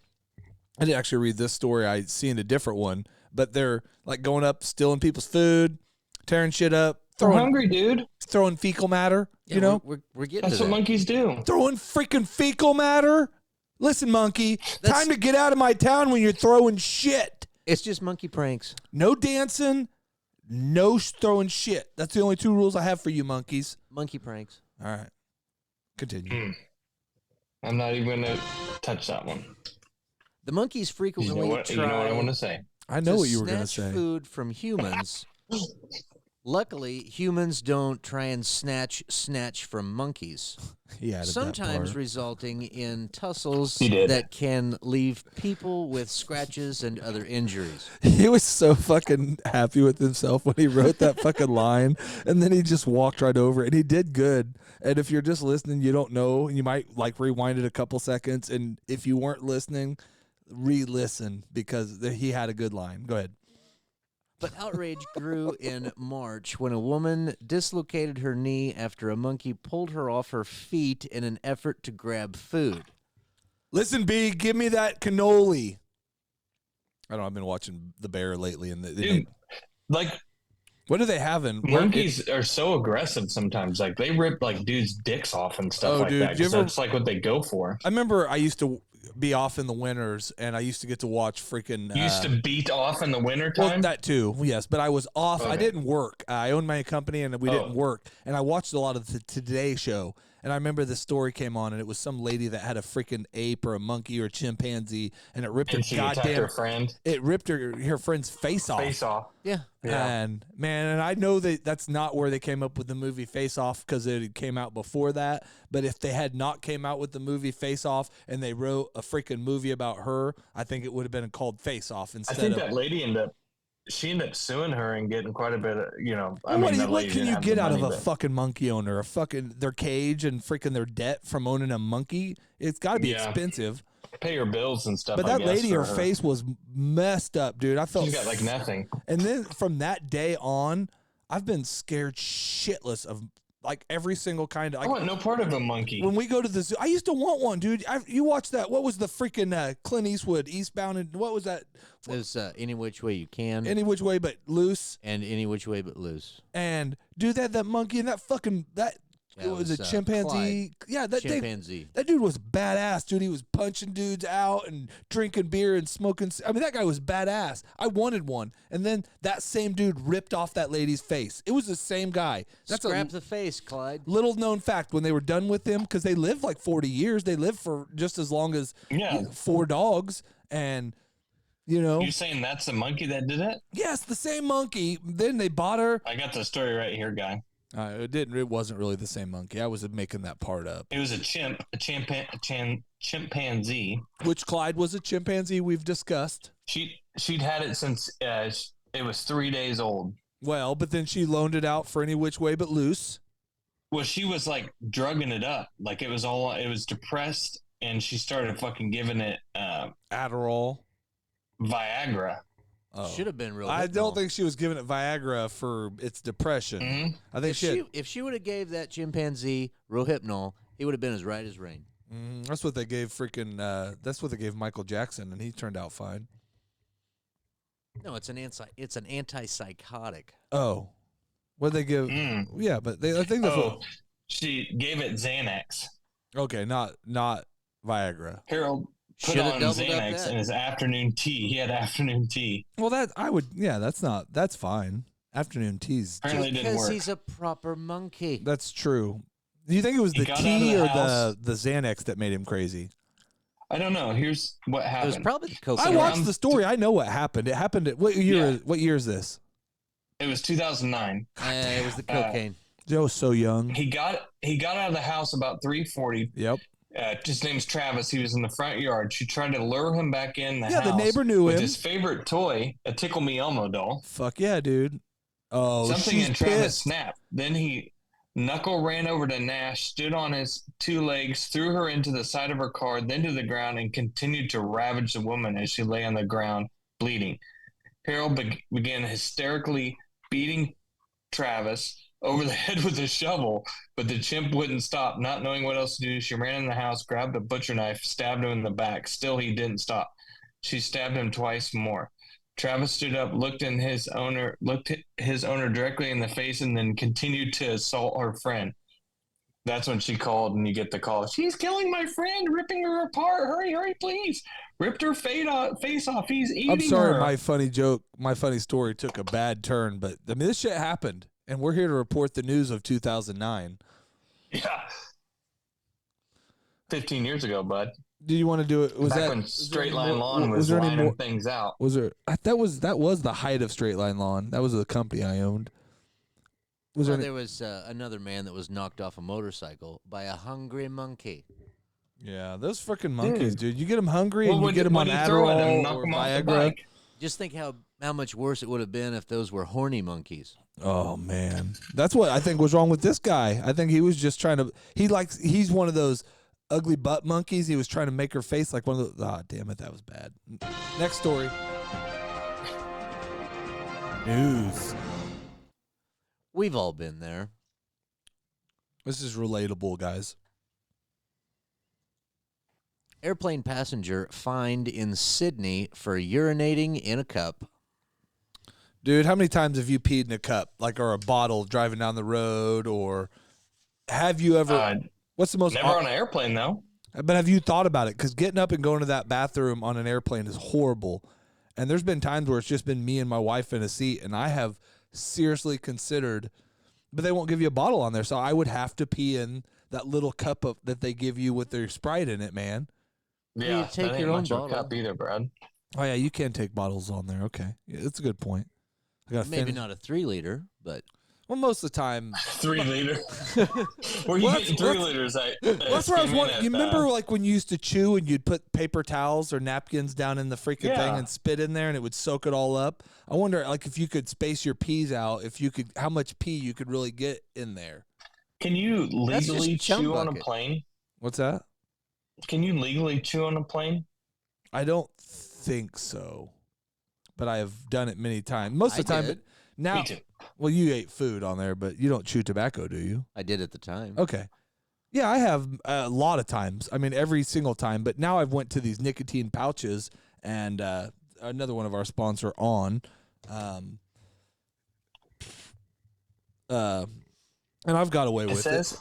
I didn't actually read this story. I seen a different one, but they're, going up, stealing people's food, tearing shit up. I'm hungry, dude. Throwing fecal matter, We're getting That's to what that. monkeys do. Throwing freaking fecal matter? Listen, monkey, time to get out of my town when you're throwing shit. It's just monkey pranks. No dancing. No throwing shit. That's the only 2 rules I have for you, monkeys. Monkey pranks. All right. Continue. I'm not even going to touch that one. The monkeys frequently You know what I want to say. I know what you were going to snatch say. food from humans. Luckily, humans don't try and snatch from monkeys. Sometimes resulting in tussles that can leave people with scratches and other injuries. He was so fucking happy with himself when he wrote that fucking line, and then he just walked right over it, and he did good. And if you're just listening, you don't know, you might rewind it a couple seconds, and if you weren't listening, re-listen because he had a good line. Go ahead. But outrage grew in March when a woman dislocated her knee after a monkey pulled her off her feet in an effort to grab food. Listen, B, give me that cannoli. I don't know. I've been watching The Bear lately, and what do they have in monkeys are so aggressive sometimes. They rip dudes' dicks off and stuff that. That's what they go for. I remember I used to be off in the winters, and I used to get to watch freaking. You used to beat off in the wintertime? Well, that too, yes. But I was off. Okay. I didn't work. I owned my company, and we didn't work. And I watched a lot of the Today Show. And I remember the story came on, and it was some lady that had a freaking ape or a monkey or a chimpanzee, and it ripped And her she attacked goddamn her friend. It ripped her friend's face off. Face off. Yeah. And man, and I know that that's not where they came up with the movie Face Off because it came out before that. But if they had not came out with the movie Face Off and they wrote a freaking movie about her, I think it would have been called Face Off instead. I think of, that lady ended up suing her and getting quite a bit of, what can you get out of a but fucking monkey owner? A fucking their cage and freaking their debt from owning a monkey? It's got to be expensive. pay her bills and stuff. But that lady, her face was messed up, dude. I felt she's got like nothing. And then from that day on, I've been scared shitless of like every single kind of. I want no part of a monkey. When we go to the zoo, I used to want one, dude. You watched that? What was the freaking Clint Eastwood Eastbound? And what was that? It was Any Which Way You Can. Any Which Way But Loose. And Any Which Way But Loose. And dude, that monkey and that fucking it was a chimpanzee. Clyde. Yeah, that chimpanzee. That dude was badass, dude. He was punching dudes out and drinking beer and smoking. I mean, that guy was badass. I wanted one. And then that same dude ripped off that lady's face. It was the same guy. That's Scrap the face, Clyde. Little known fact when they were done with him, because they lived like 40 years. They lived for just as long as 4 dogs. And, You're saying that's the monkey that did it? Yes, the same monkey. Then they bought her. I got the story right here, guy. It wasn't really the same monkey. I was making that part up. It was a chimpanzee. Which Clyde was a chimpanzee we've discussed. She'd had it since it was 3 days old. Well, but then she loaned it out for Any Which Way But Loose. Well, she was like drugging it up. Like it was depressed, and she started fucking giving it Adderall. Viagra. Oh. Should have been real. I don't think she was giving it Viagra for its depression. Mm-hmm. I think if she would have gave that chimpanzee Rohypnol, he would have been as right as rain. That's what they gave that's what they gave Michael Jackson, and he turned out fine. No, it's an antipsychotic. Oh, what they give? Yeah, but I think that's what she gave it Xanax. Okay, not Viagra. Harold put on Xanax in his afternoon tea. He had afternoon tea. Well, that's fine. Afternoon teas. Apparently didn't because work. He's a proper monkey. That's true. Do you think it was the tea or the Xanax that made him crazy? I don't know. Here's what happened. It was probably the cocaine. I watched the story. I know what happened. It happened at what year? Yeah. What year is this? It was 2009. It was the cocaine. Joe was so young. He got out of the house about 3:40. Yep. His name's Travis. He was in the front yard. She tried to lure him back in the house. Yeah, the neighbor knew with him. his favorite toy, a Tickle Me Elmo doll. Fuck yeah, dude. Oh, something she's in Travis pissed. snapped. Then he knuckle ran over to Nash, stood on his 2 legs, threw her into the side of her car, then to the ground, and continued to ravage the woman as she lay on the ground, bleeding. Harold began hysterically beating Travis over the head with a shovel, but the chimp wouldn't stop. Not knowing what else to do, she ran in the house, grabbed a butcher knife, stabbed him in the back. Still, he didn't stop. She stabbed him twice more. Travis stood up, looked his owner directly in the face, and then continued to assault her friend. That's when she called, and you get the call. She's killing my friend, ripping her apart. Hurry, please. Ripped her face off. He's eating her. I'm sorry, my funny story took a bad turn, but I mean, this shit happened, and we're here to report the news of 2009. Yeah. 15 years ago, bud. Do you want to do it? Was back that when Straight Line Lawn was there any lining more things out? Was there? That was the height of Straight Line Lawn. That was the company I owned. There was another man that was knocked off a motorcycle by a hungry monkey. Yeah, those freaking monkeys, dude. You get them hungry and you get them on throw at him, Adderall knock or him off the Viagra. bike. Just think how much worse it would have been if those were horny monkeys. Oh man, that's what I think was wrong with this guy. I think he was just trying to. He's one of those ugly butt monkeys. He was trying to make her face like one of those. Ah, damn it, that was bad. Next story. News. We've all been there. This is relatable, guys. Airplane passenger fined in Sydney for urinating in a cup. Dude, how many times have you peed in a cup, or a bottle driving down the road, or have you ever? What's the most? Never on an airplane, though. But have you thought about it? Because getting up and going to that bathroom on an airplane is horrible. And there's been times where it's just been me and my wife in a seat, and I have seriously considered, but they won't give you a bottle on there, so I would have to pee in that little cup that they give you with their Sprite in it, man. Yeah, you take that your ain't own much of a bottle. cup either, Brad. Oh yeah, you can take bottles on there. Okay, yeah, that's a good point. I got Maybe not a 3-liter, but Well, most of the time. 3 liter. Where you getting 3 liters at? That's where I was wondering. You remember like when you used to chew and you'd put paper towels or napkins down in the freaking thing and spit in there and it would soak it all up? I wonder like if you could space your peas out, how much pee you could really get in there. Can you legally chew on a bucket. plane? What's that? Can you legally chew on a plane? I don't think so, but I have done it many times. Most of the time, did. but now, Me too. well, you ate food on there, but you don't chew tobacco, do you? I did at the time. Okay. Yeah, I have a lot of times. I mean, every single time. But now I've went to these nicotine pouches, and another one of our sponsor on, and I've got away with it.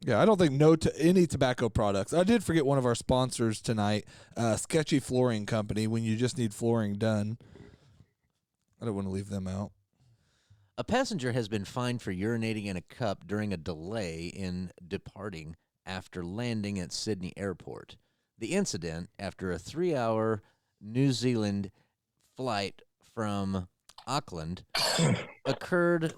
Yeah, I don't think no to any tobacco products. I did forget one of our sponsors tonight, Sketchy Flooring Company, when you just need flooring done. I don't want to leave them out. A passenger has been fined for urinating in a cup during a delay in departing after landing at Sydney Airport. The incident, after a 3-hour New Zealand flight from Auckland, occurred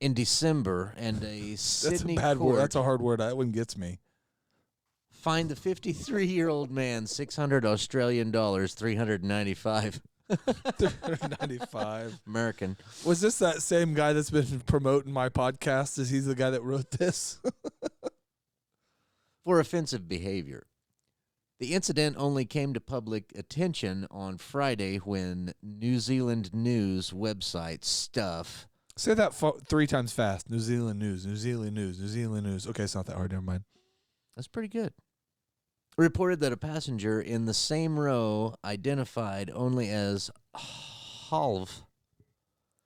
in December, and a Sydney That's a bad court word. That's a hard word. That one gets me. fined the 53-year-old man 600 Australian dollars, 395 $395 American. Was this that same guy that's been promoting my podcast? Is he the guy that wrote this? For offensive behavior. The incident only came to public attention on Friday when New Zealand news website Stuff. Say that 3 times fast. New Zealand news, New Zealand news, New Zealand news. Okay, it's not that hard. Never mind. That's pretty good. Reported that a passenger in the same row, identified only as Halv.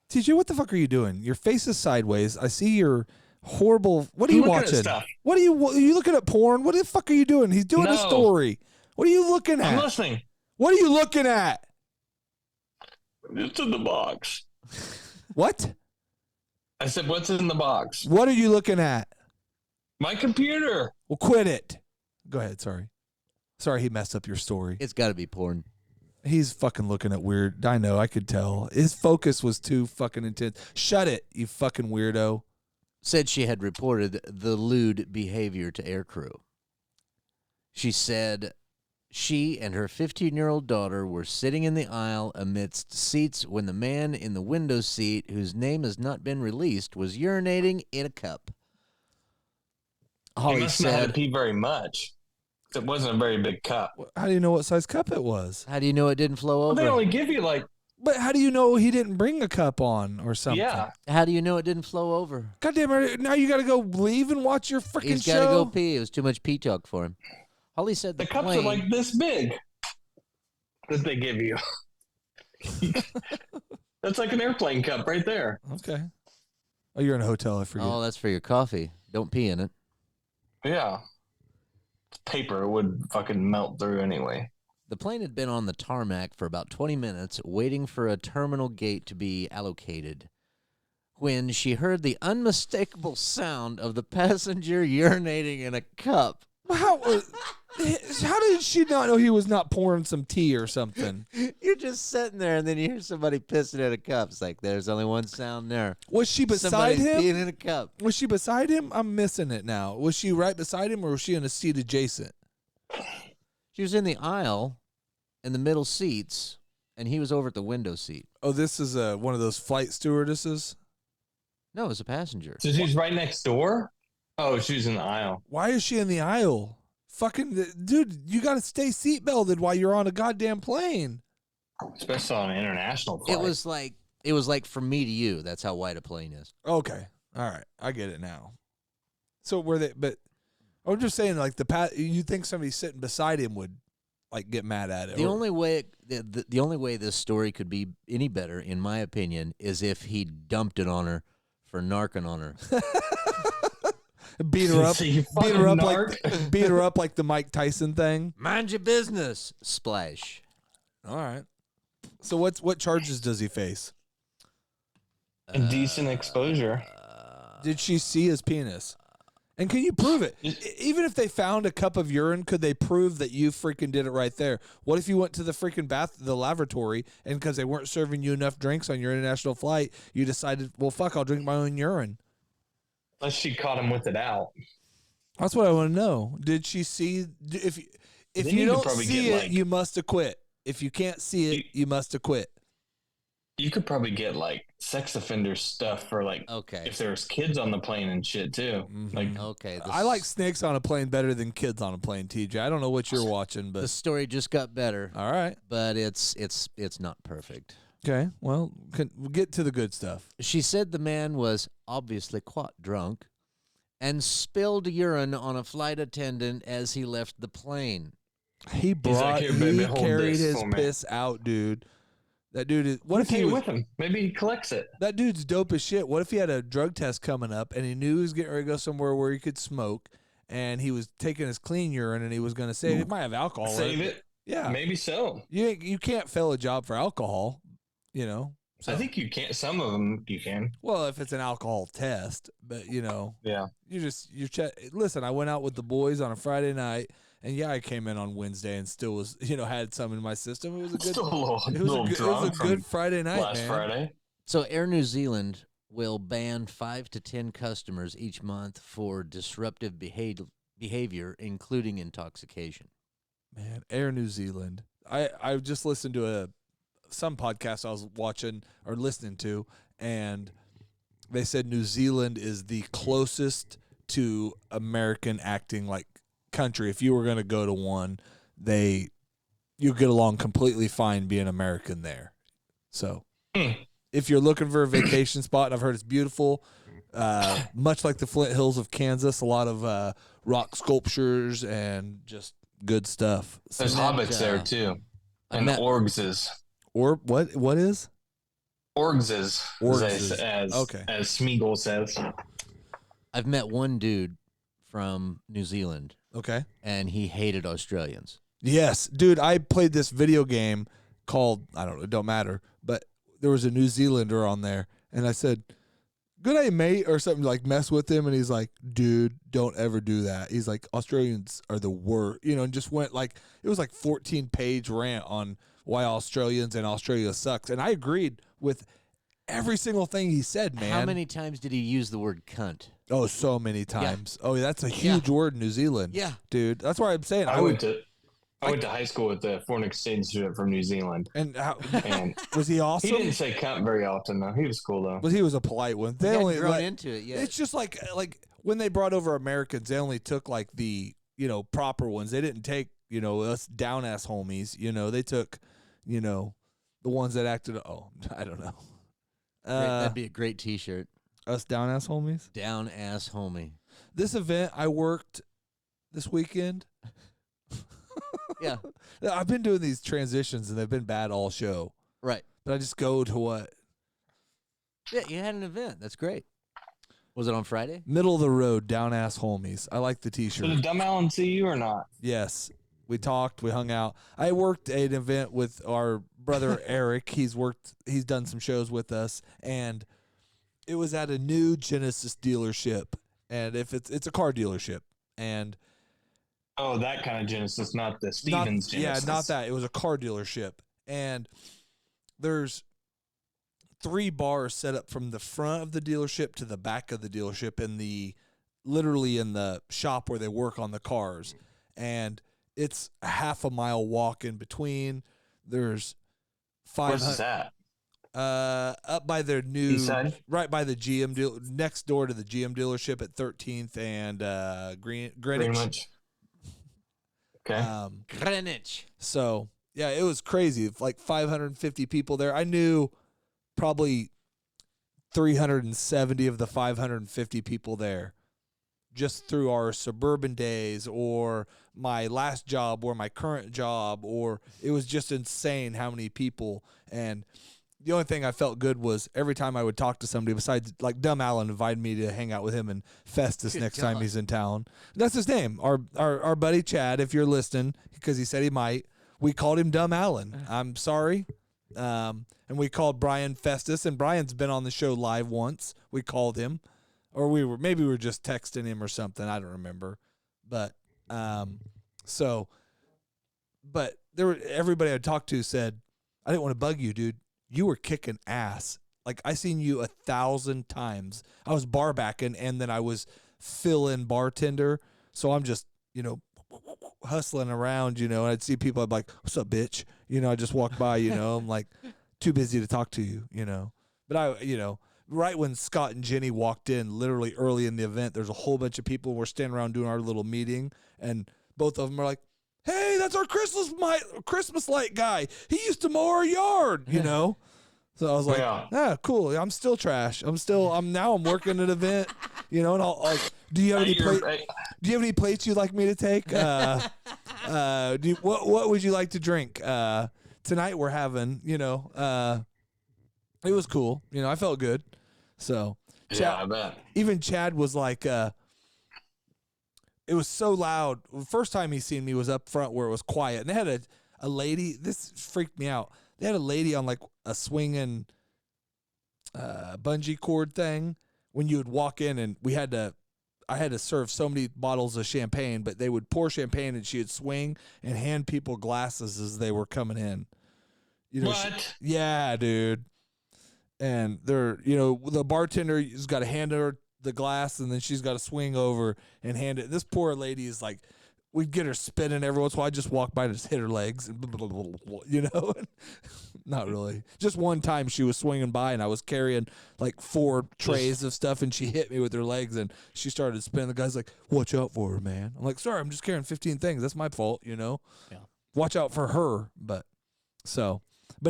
TJ, what the fuck are you doing? Your face is sideways. I see your horrible. What are you watching? What are you looking at porn? What the fuck are you doing? He's doing a story. What are you looking at? I'm listening. What are you looking at? It's in the box. What? I said, what's in the box? What are you looking at? My computer. Well, quit it. Go ahead. Sorry he messed up your story. It's got to be porn. He's fucking looking at weird. I know. I could tell. His focus was too fucking intense. Shut it, you fucking weirdo. Said she had reported the lewd behavior to aircrew. She said she and her 15-year-old daughter were sitting in the aisle amidst seats when the man in the window seat, whose name has not been released, was urinating in a cup. He must not have pee very much. It wasn't a very big cup. How do you know what size cup it was? How do you know it didn't flow over? Well, they only give you like. But how do you know he didn't bring a cup on or something? Yeah. How do you know it didn't flow over? God damn it. Now you got to go leave and watch your freaking show? He's got to go pee. It was too much pee talk for him. Holly said the cups are like this big that they give you. That's like an airplane cup right there. Okay. Oh, you're in a hotel. I forget. Oh, that's for your coffee. Don't pee in it. Yeah. Paper would fucking melt through anyway. The plane had been on the tarmac for about 20 minutes, waiting for a terminal gate to be allocated, when she heard the unmistakable sound of the passenger urinating in a cup. How did she not know he was not pouring some tea or something? You're just sitting there, and then you hear somebody pissing in a cup. It's like, there's only one sound there. Was she beside Somebody's him? peeing in a cup. Was she beside him? I'm missing it now. Was she right beside him, or was she in a seat adjacent? She was in the aisle, in the middle seats, and he was over at the window seat. Oh, this is one of those flight stewardesses? No, it was a passenger. So she's right next door? Oh, she's in the aisle. Why is she in the aisle? Fucking dude, you got to stay seatbelted while you're on a goddamn plane. Especially on an international flight. It was like from me to you. That's how wide a plane is. Okay, all right, I get it now. So were they? But I'm just saying, like you think somebody sitting beside him would like get mad at it? The only way the only way this story could be any better, in my opinion, is if he dumped it on her for narking on her. Beat her up like the Mike Tyson thing. Mind your business. Splash. All right. So what charges does he face? Indecent exposure. Did she see his penis? And can you prove it? Even if they found a cup of urine, could they prove that you freaking did it right there? What if you went to the freaking the lavatory, and because they weren't serving you enough drinks on your international flight, you decided, well, fuck, I'll drink my own urine? Unless she caught him with it out. That's what I want to know. Did she see? If you don't see it, you must have quit. If you can't see it, you must have quit. You could probably get like sex offender stuff for like if there's kids on the plane and shit too. Mm-hmm. I like snakes on a plane better than kids on a plane, TJ. I don't know what you're watching, but the story just got better. All right, but it's not perfect. Okay, well, we'll get to the good stuff. She said the man was obviously quite drunk and spilled urine on a flight attendant as he left the plane. He carried his piss out, dude. That dude is. What if he was with him? Maybe he collects it. That dude's dope as shit. What if he had a drug test coming up and he knew he was getting ready to go somewhere where he could smoke, and he was taking his clean urine and he was going to save it? It might have alcohol. Save it. Yeah, maybe so. You can't fail a job for alcohol, you know. So. I think you can't. Some of them you can. Well, if it's an alcohol test, but you know, yeah. Listen, I went out with the boys on a Friday night. And yeah, I came in on Wednesday and still was, had some in my system. It was a good, it was a good Friday night, last Friday. So Air New Zealand will ban 5 to 10 customers each month for disruptive behavior, including intoxication. Man, Air New Zealand. I just listened to some podcast I was watching or listening to, and they said New Zealand is the closest to American acting like country. If you were going to go to one, you get along completely fine being American there. So if you're looking for a vacation spot, and I've heard it's beautiful, much like the Flint Hills of Kansas, a lot of rock sculptures and just good stuff. There's hobbits there too, and orgses. Or what is orgses? As Smeagol says. I've met one dude from New Zealand. Okay. And he hated Australians. Yes. Dude, I played this video game called, I don't know, it don't matter, but there was a New Zealander on there, and I said, good day, mate, or something, like mess with him, and he's like, dude, don't ever do that. He's like, Australians are the worst, and just went like, it was like 14-page rant on why Australians and Australia sucks, and I agreed with every single thing he said, man. How many times did he use the word cunt? Oh, so many times. Yeah. Oh, that's a huge word in New Zealand. Yeah. Dude, that's why I'm saying I went to high school with a foreign exchange student from New Zealand. And was he awesome? He didn't say cunt very often, though. He was cool, though. But he was a polite one. They only grown into it, yeah. It's just like when they brought over Americans, they only took like the, proper ones. They didn't take, us down-ass homies. They took, the ones that acted, I don't know. That'd be a great T-shirt. Us down-ass homies? Down-ass homie. This event I worked this weekend. Yeah. I've been doing these transitions, and they've been bad all show. Right. But I just go to what? Yeah, you had an event. That's great. Was it on Friday? Middle of the road, down-ass homies. I like the T-shirt. Did Dumb Allen see you or not? Yes. We talked. We hung out. I worked at an event with our brother Eric. He's done some shows with us, and it was at a new Genesis dealership, and it's a car dealership, and that kind of Genesis, not the Stevens Genesis. Yeah, not that. It was a car dealership, and there's 3 bars set up from the front of the dealership to the back of the dealership, literally in the shop where they work on the cars, and it's a half a mile walk in between. There's 500. Where's that? Up by their new, East side? Right by the GM deal, next door to the GM dealership at 13th and Greenwich. Okay. Greenwich. So yeah, it was crazy. Like 550 people there. I knew probably 370 of the 550 people there, just through our suburban days or my last job or my current job, or it was just insane how many people. And the only thing I felt good was every time I would talk to somebody, besides like Dumb Allen invited me to hang out with him and Festus next time he's in town. That's his name. Our buddy Chad, if you're listening, because he said he might, we called him Dumb Allen. I'm sorry. And we called Brian Festus, and Brian's been on the show live once. We called him, or we were just texting him or something. I don't remember, but everybody I talked to said, I didn't want to bug you, dude. You were kicking ass. Like, I seen you 1,000 times. I was bar backing, and then I was fill-in bartender. So I'm just, hustling around, and I'd see people. I'd be like, what's up, bitch? I just walk by, I'm like, too busy to talk to you, But right when Scott and Jenny walked in, literally early in the event, there's a whole bunch of people. We're standing around doing our little meeting, and both of them are like, hey, that's our Christmas light guy. He used to mow our yard, So I was like, cool. I'm still trash. I'm working an event, and I'll do you have any plates you'd like me to take? What would you like to drink? Tonight we're having, it was cool. I felt good. So yeah, I bet. Even Chad was like, it was so loud. The first time he seen me was up front where it was quiet. And they had a lady, this freaked me out. They had a lady on like a swinging bungee cord thing when you would walk in, and I had to serve so many bottles of champagne, but they would pour champagne and she would swing and hand people glasses as they were coming in. What? Yeah, dude. And they're, the bartender's got to hand her the glass, and then she's got to swing over and hand it. This poor lady is like, we'd get her spinning every once in a while. I'd just walk by and just hit her legs, and not really. Just one time she was swinging by, and I was carrying like 4 trays of stuff, and she hit me with her legs, and she started spinning. The guy's like, watch out for her, man. I'm like, sorry, I'm just carrying 15 things. That's my fault, Yeah. Watch out for her. But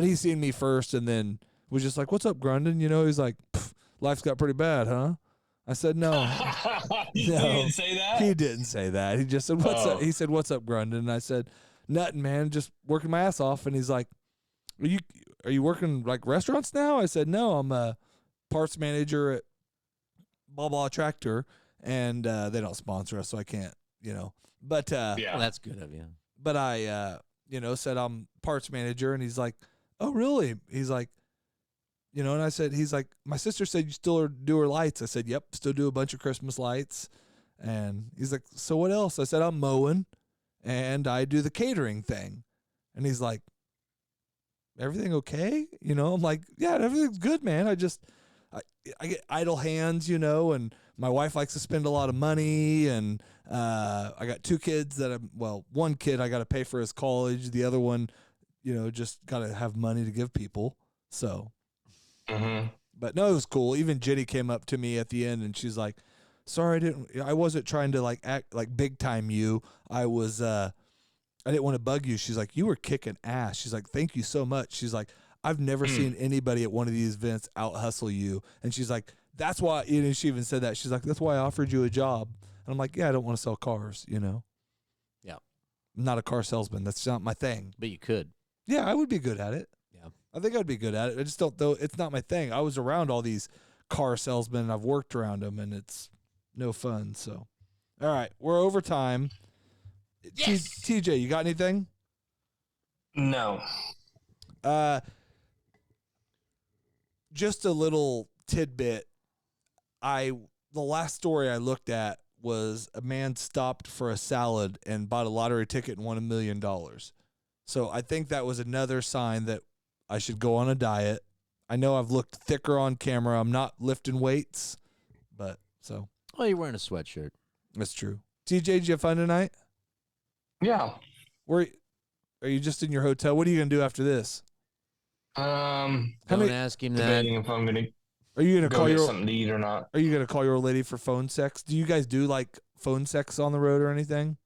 he seen me first, and then was just like, what's up, Grundon? He's like, life's got pretty bad, huh? I said, no. He didn't say that? He didn't say that. He just said, what's up? He said, what's up, Grundon? And I said, nothing, man, just working my ass off. And he's like, are you working like restaurants now? I said, no, I'm a parts manager at blah, blah tractor. And they don't sponsor us, so I can't, But Well, that's good of you. But I, said I'm parts manager. And he's like, oh, really? He's like, and I said, he's like, my sister said you still do her lights. I said, yep, still do a bunch of Christmas lights. And he's like, so what else? I said, I'm mowing and I do the catering thing. And he's like, everything okay? I'm like, yeah, everything's good, man. I get idle hands, and my wife likes to spend a lot of money. And I got 2 kids one kid I got to pay for his college. The other one, just got to have money to give people. So. Mm-hmm. But no, it was cool. Even Jenny came up to me at the end, and she's like, sorry, I wasn't trying to like act like big time you. I didn't want to bug you. She's like, you were kicking ass. She's like, thank you so much. She's like, I've never seen anybody at one of these events out hustle you. And she's like, that's why, she even said that. She's like, that's why I offered you a job. And I'm like, yeah, I don't want to sell cars, Yeah. I'm not a car salesman. That's not my thing. But you could. Yeah, I would be good at it. Yeah. I think I'd be good at it. I just don't, though. It's not my thing. I was around all these car salesmen, and I've worked around them, and it's no fun. So, all right, we're over time. Yes! TJ, you got anything? No. Just a little tidbit. The last story I looked at was a man stopped for a salad and bought a lottery ticket and won $1 million. So I think that was another sign that I should go on a diet. I know I've looked thicker on camera. I'm not lifting weights, but so. Oh, you're wearing a sweatshirt. That's true. TJ, did you have fun tonight? Yeah. Are you just in your hotel? What are you going to do after this? Don't ask him that. Debating if I'm gonna. Are you gonna call your something to eat or not? Are you gonna call your old lady for phone sex? Do you guys do like phone sex on the road or anything?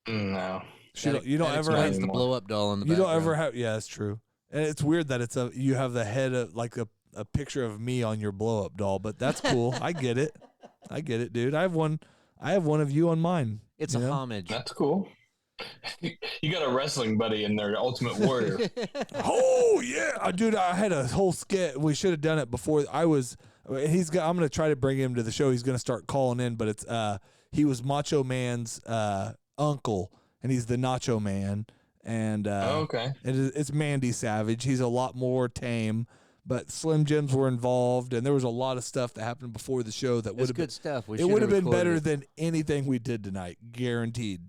No. You don't ever have the blow up doll in the You background. don't ever have. Yeah, that's true. And it's weird that you have the head of like a picture of me on your blow up doll, but that's cool. I get it, dude. I have one of you on mine. It's a homage. That's cool. You got a wrestling buddy in there, Ultimate Warrior. Oh yeah, dude! I had a whole skit. We should have done it before. I'm gonna try to bring him to the show. He's gonna start calling in, but it's he was Macho Man's uncle, and he's the Nacho Man. And okay. It's Mandy Savage. He's a lot more tame, but Slim Jims were involved, and there was a lot of stuff that happened before the show that would have been good stuff. It would have been better than anything we did tonight, guaranteed.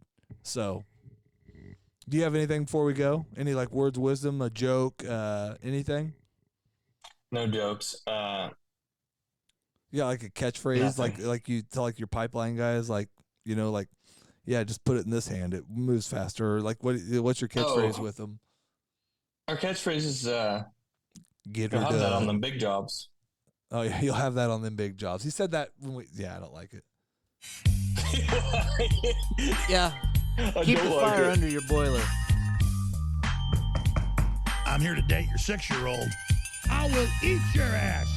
So, do you have anything before we go? Any like words of wisdom, a joke, anything? No jokes. Yeah, like a catchphrase, like you tell like your pipeline guys, like yeah, just put it in this hand, it moves faster. Or like what's your catchphrase with them? Our catchphrase is Get you'll her have that done. on the big jobs. Oh yeah, you'll have that on them big jobs. He said that when I don't like it. Yeah. Keep the fire under your boiler. I'm here to date your 6-year-old. I will eat your ass.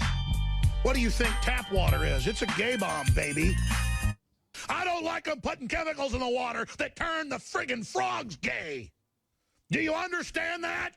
What do you think tap water is? It's a gay bomb, baby. I don't like them putting chemicals in the water that turn the friggin' frogs gay. Do you understand that?